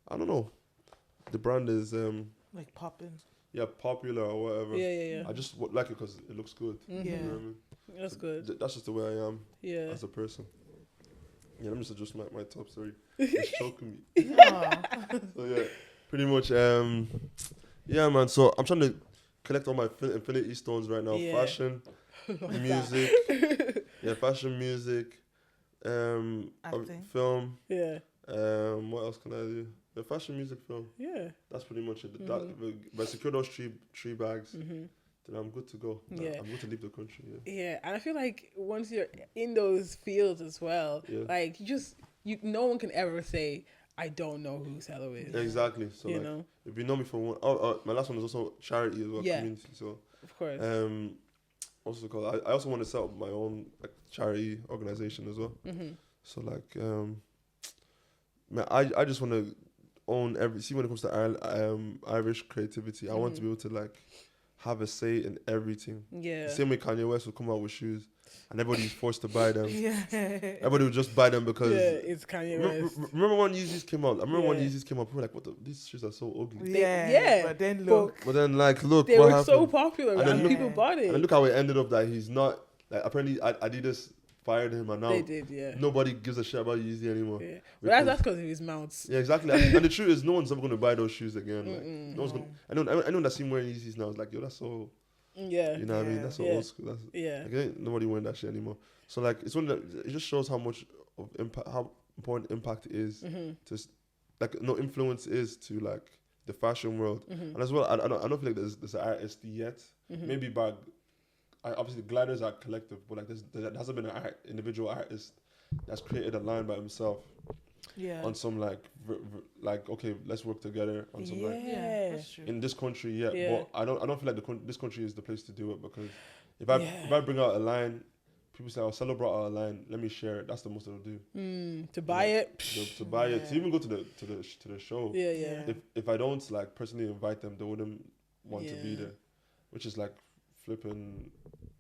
I don't know. The brand is like popping. Yeah, popular or whatever. I just like it because it looks good. You know what I mean? That's good. That's just the way I am. As a person. Yeah, let me just adjust my top. Sorry, it's choking me. So pretty much. Man. So I'm trying to collect all my infinity stones right now. Fashion, music. Fashion, music. Acting. Film. What else can I do? The fashion, music, film. That's pretty much it. If I secure those three bags, then I'm good to go. I'm good to leave the country. And I feel like once you're in those fields as well, like no one can ever say, I don't know who Sello is. Exactly. So you know, if you know me from one, my last one is also charity as well, community. So of course. What's it called? I also want to set up my own charity organization as well. So man, I just want to own when it comes to Irish creativity, I want to be able to have a say in everything. The same way Kanye West would come out with shoes and everybody's forced to buy them. Everybody would just buy them because it's Kanye West. Remember when Yeezys came out? I remember when Yeezys came out, people were like, these shoes are so ugly. But then look, they were so popular and people bought it. And look how it ended up, that he's not apparently Adidas fired him, and now they did, nobody gives a shit about Yeezy anymore. But that's because of his mounts. Yeah, exactly. And the truth is, no one's ever going to buy those shoes again. No one's gonna. I know that seen wearing Yeezys now. It's like, yo, that's so. You know what I mean? That's so old school. Ain't nobody wearing that shit anymore. So it's one that it just shows how much of impact, how important impact is to influence is to the fashion world. And as well, I don't feel like there's an artist yet. Maybe obviously gliders are collective, but there hasn't been an individual artist that's created a line by himself on some okay, let's work together on some that's true. in this country but I don't feel like this country is the place to do it, because if I bring out a line, people say, "Oh, Sello brought out a line. Let me share it." That's the most they'll do. To buy it. To buy it, to even go to the show. Yeah. If I don't like personally invite them, they wouldn't want to be there, which is like flipping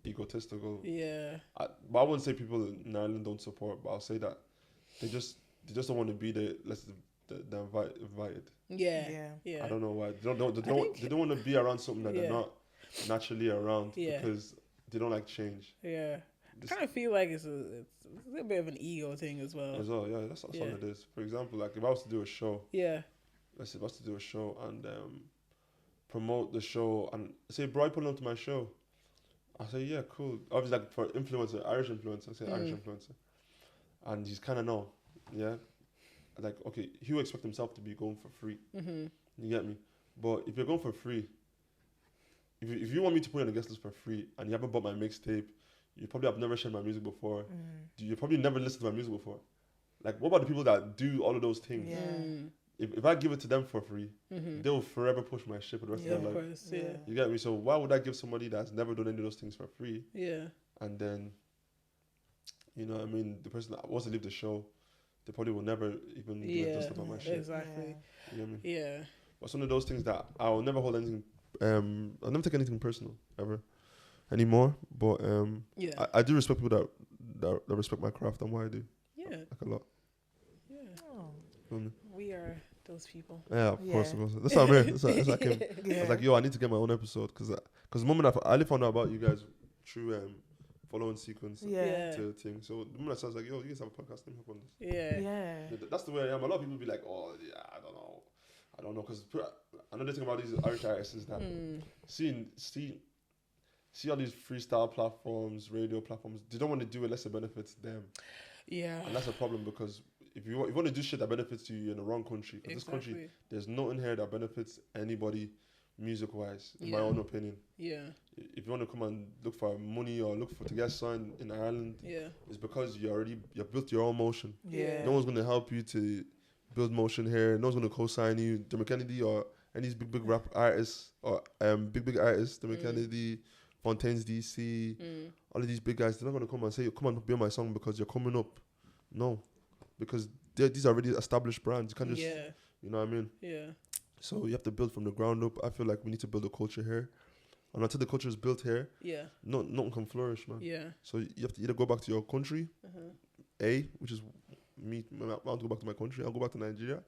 egotistical. Yeah. But I wouldn't say people in Ireland don't support, but I'll say that they just don't want to be there. They're invited. Yeah. I don't know why. They don't want to be around something that they're not naturally around because they don't like change. Yeah. I kind of feel like it's a bit of an ego thing as well. That's all it is. For example, like if I was to do a show, let's say if I was to do a show and promote the show and say, bro, I put on to my show. I say, yeah, cool. Obviously, like for influencer, Irish influencer, I say Irish influencer, and he's kind of know, like okay, he would expect himself to be going for free. You get me? But if you're going for free, if you want me to put on a guest list for free and you haven't bought my mixtape, you probably have never shared my music before. You probably never listened to my music before. Like, what about the people that do all of those things? If I give it to them for free, they will forever push my shit for the rest of their life. Course, You get me? So why would I give somebody that's never done any of those things for free? And then, you know what I mean? The person that wants to leave the show, they probably will never even do just about my shit. Exactly. You get me? Yeah. But some of those things that I'll never hold anything, I'll never take anything personal, ever, anymore. But I do respect people that respect my craft and what I do. Yeah. Like a lot. Yeah. Oh. We are those people. Yeah, of course. That's why I'm here. That's why I came. I was like, yo, I need to get my own episode because the moment I only found out about you guys through following sequence to the thing. So the moment I was like, yo, you guys have a podcast, let me hop on this. Yeah. That's the way I am. A lot of people be like, oh, yeah, I don't know. Because another thing about these Irish artists is that see all these freestyle platforms, radio platforms, they don't want to do it unless it benefits them. Yeah. And that's a problem because if you want to do shit that benefits you, you're in the wrong country. Because this country, there's nothing here that benefits anybody music-wise, in my own opinion. Yeah. If you want to come and look for money or look for to get signed in Ireland, it's because you've built your own motion. Yeah. No one's going to help you to build motion here. No one's going to co-sign you. Dermot Kennedy or any of these big rap artists or big artists, Dermot Kennedy, Fontaine's DC, all of these big guys, they're not going to come and say, come on, be on my song because you're coming up. No. Because these are already established brands. You can't just, you know what I mean? Yeah. So you have to build from the ground up. I feel like we need to build a culture here. And until the culture is built here, nothing can flourish, man. Yeah. So you have to either go back to your country, which is me. I want to go back to my country. I'll go back to Nigeria.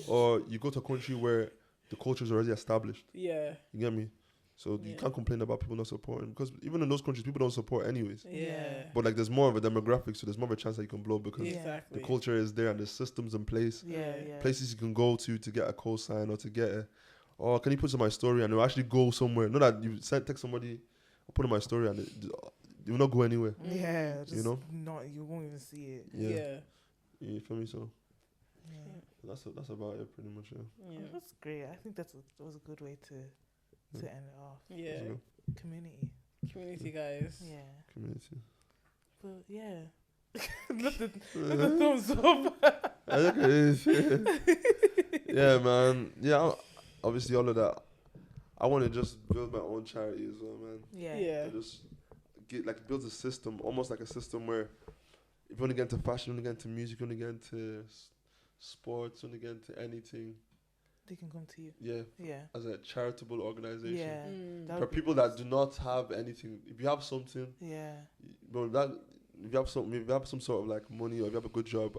Or you go to a country where the culture is already established. Yeah. You get me? So you can't complain about people not supporting because even in those countries, people don't support anyways. Yeah. But like there's more of a demographic, so there's more of a chance that you can blow because the culture is there and there's systems in place. Yeah. Places you can go to get a co-sign or to get can you put in my story and it'll actually go somewhere. Not that you text somebody, I'll put in my story and it will not go anywhere. Yeah. You know? You won't even see it. Yeah. You feel me? So that's about it pretty much. Yeah. Oh, that's great. I think that was a good way to end it off. Yeah. Community, guys. Yeah. Community. But yeah. Look the thumbs up. I think it is. Yeah, man. Yeah, obviously all of that. I want to just build my own charity as well, man. Yeah. I just build a system, almost like a system where if you want to get into fashion, you want to get into music, you want to get into sports, you want to get into anything, they can come to you. Yeah. As a charitable organization. Yeah. For people that do not have anything, if you have something, bro, if you have some sort of like money or if you have a good job,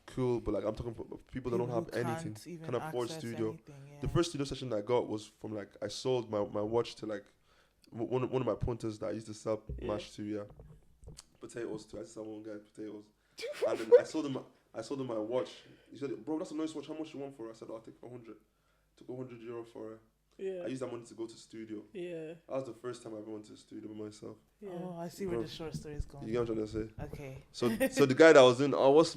cool. But like I'm talking for people that don't have anything, can't afford studio. Anything, the first studio session that I got was from like I sold my watch to like one of my punters that I used to sell mash to. Potatoes to. I used to sell one guy potatoes, and then I sold him my watch. He said, bro, that's a nice watch. How much you want for it? I said, I'll take 100. Took €100 for it. Yeah. I used that money to go to studio. Yeah. That was the first time I ever went to the studio by myself. Yeah. Oh, I see where the short story is going. You get what I'm trying to say? Okay. So the guy that was in, what's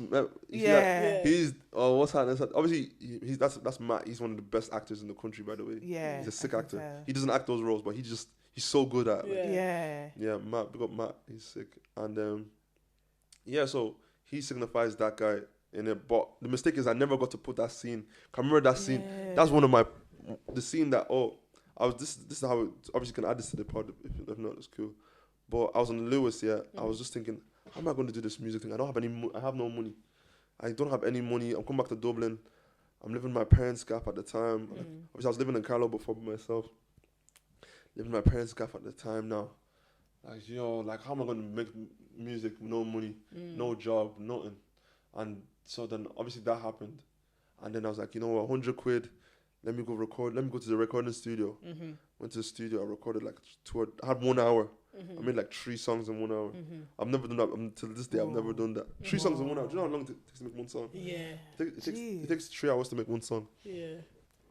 happening? Obviously, that's Matt. He's one of the best actors in the country, by the way. Yeah. He's a sick actor. Tell. He doesn't act those roles, but he's so good at it. Yeah, Matt. Big up Matt. He's sick. And so he signifies that guy in it. But the mistake is I never got to put that scene. I remember that scene. That's one of the scene that this is how obviously you can add this to the pod if not, it's cool. But I was on Lewis, yeah. I was just thinking, how am I going to do this music thing? I don't have any. I have no money. I don't have any money. I'm coming back to Dublin. I'm living in my parents' gaff at the time. Like, obviously, I was living in Carlo before by myself. Living in my parents' gaff at the time now. Like, like, how am I going to make music with no money, no job, nothing? And so then, obviously, that happened. And then I was like, you know what, 100 quid, let me go record. Let me go to the recording studio. Went to the studio. I recorded like I had 1 hour. I made like 3 songs in 1 hour. I've never done that until this day. I've never done that. 3 songs in 1 hour. Do you know how long it takes to make one song? Yeah. It takes 3 hours to make one song. Yeah.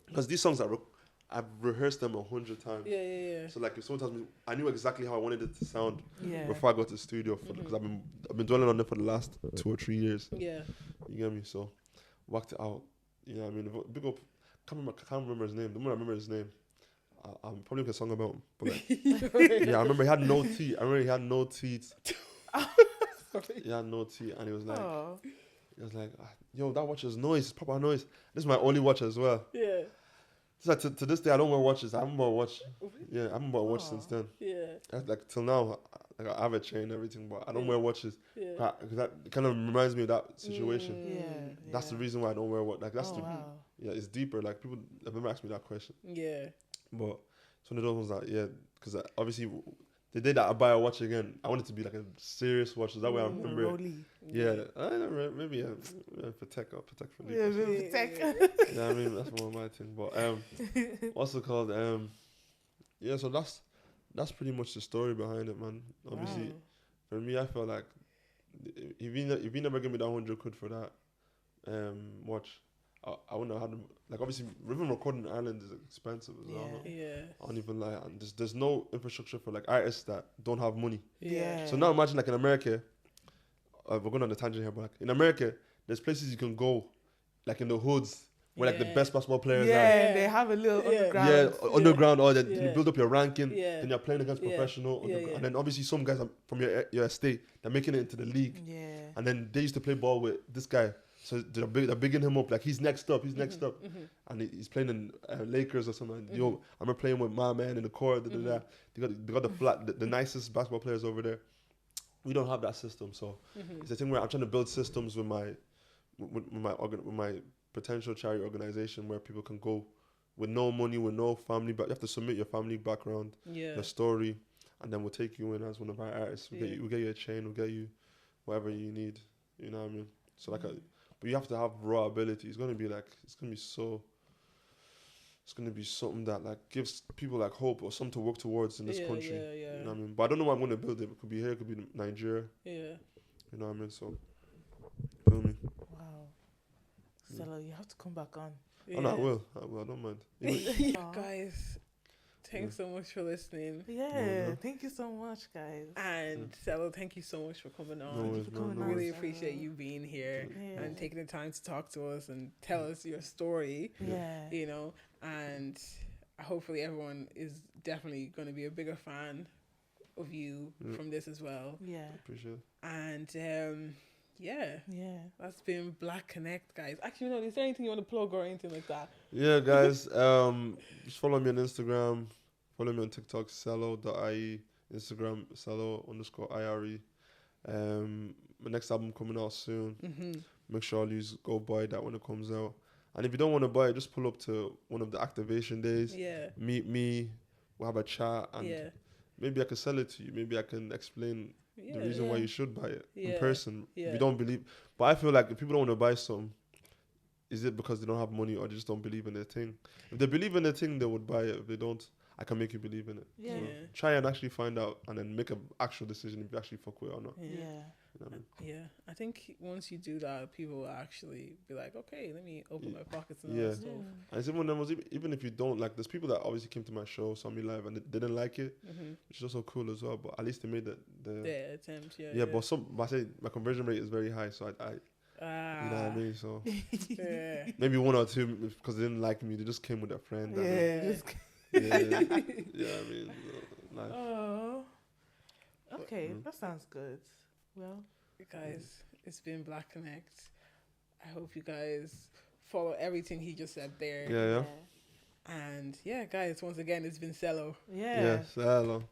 Because these songs I've rehearsed them 100 times. Yeah. So like if someone tells me, I knew exactly how I wanted it to sound before I got to the studio because I've been dwelling on it for the last 2 or 3 years. Yeah. You get me? So worked it out. You know what I mean? Big up. Can't remember his name. The more I remember his name, I'm probably gonna song about him. But like, yeah, I remember he had no teeth. I remember he had no teeth. He had no teeth, and he was like, yo, that watch is noise, it's proper noise. This is my only watch as well. Yeah. It's like to this day, I don't wear watches. I haven't bought a watch. Yeah, I haven't bought a watch since then. Yeah. Like till now, like I have a chain and everything, but I don't wear watches. Yeah. Because that kind of reminds me of that situation. Yeah. That's the reason why I don't wear watch. Like that's wow. Yeah, it's deeper. Like people have never asked me that question. Yeah. But it's one of those ones that because obviously the day that I buy a watch again, I want it to be like a serious watch. So that way I remember. Rolly. Yeah, I don't know, maybe Patek or Patek for Yeah, maybe tech. Yeah, I mean that's one of my thing. But what's it called? Yeah, so that's pretty much the story behind it, man. Obviously, for me, I felt like if you never give me that 100 quid for that watch, I wouldn't have had like obviously even recording in Ireland is expensive as well. Yeah. I don't even lie. And there's no infrastructure for like artists that don't have money. Yeah. So now imagine like in America, we're going on a tangent here, but like in America, there's places you can go, like in the hoods, where like the best basketball players are. Yeah, they have a little underground. Yeah, underground, or you build up your ranking, Yeah. then you're playing against professional, Yeah. and then obviously some guys are from your estate, they're making it into the league. Yeah. And then they used to play ball with this guy, so they're bigging him up, like he's next up, and he's playing in Lakers or something. Yo, I remember playing with my man in the court. They got the nicest basketball players over there. We don't have that system, so it's a thing where I'm trying to build systems with my potential charity organization where people can go with no money, with no family, but you have to submit your family background, your story, and then we'll take you in as one of our artists. We'll get you a chain, we'll get you whatever you need. You know what I mean? So like, but you have to have raw ability. It's gonna be something that like gives people like hope or something to work towards in this country. You know what I mean? But I don't know where I'm gonna build it. It could be here, it could be Nigeria. Yeah. You know what I mean? So, feel me? Wow. Sello, you have to come back on. Oh no, I will. I don't mind. Guys, thanks so much for listening. Yeah, thank you so much, guys. And Sello, thank you so much for coming on. Really appreciate you being here and taking the time to talk to us and tell us your story. Yeah. You know, and hopefully everyone is definitely going to be a bigger fan of you from this as well. Yeah. Appreciate it. And that's been Black Connect, guys. Actually, no, is there anything you want to plug or anything like that? Yeah, guys, just follow me on Instagram, follow me on TikTok, sello.ie, Instagram, sello_IRE. My next album coming out soon. Make sure all you go buy that when it comes out. And if you don't want to buy it, just pull up to one of the activation days. Yeah. Meet me, we'll have a chat, and maybe I can sell it to you. Maybe I can explain the reason why you should buy it in person. If you don't believe, but I feel like if people don't want to buy something, is it because they don't have money or they just don't believe in their thing? If they believe in their thing, they would buy it. If they don't, I can make you believe in it. So try and actually find out and then make an actual decision if you actually fuck with it or not. You know what I mean? I think once you do that, people will actually be like, okay, let me open my pockets and all that stuff. And it's even if you don't like, there's people that obviously came to my show, saw me live, and they didn't like it, which is also cool as well. But at least they made the attempt. But I say my conversion rate is very high, so I you know what I mean? So maybe 1 or 2 because they didn't like me, they just came with a friend. I mean, nice. Oh, okay, that sounds good. Well, guys, it's been Black Connect. I hope you guys follow everything he just said there. Yeah. And guys, once again, it's been Sello. Yeah. Sello.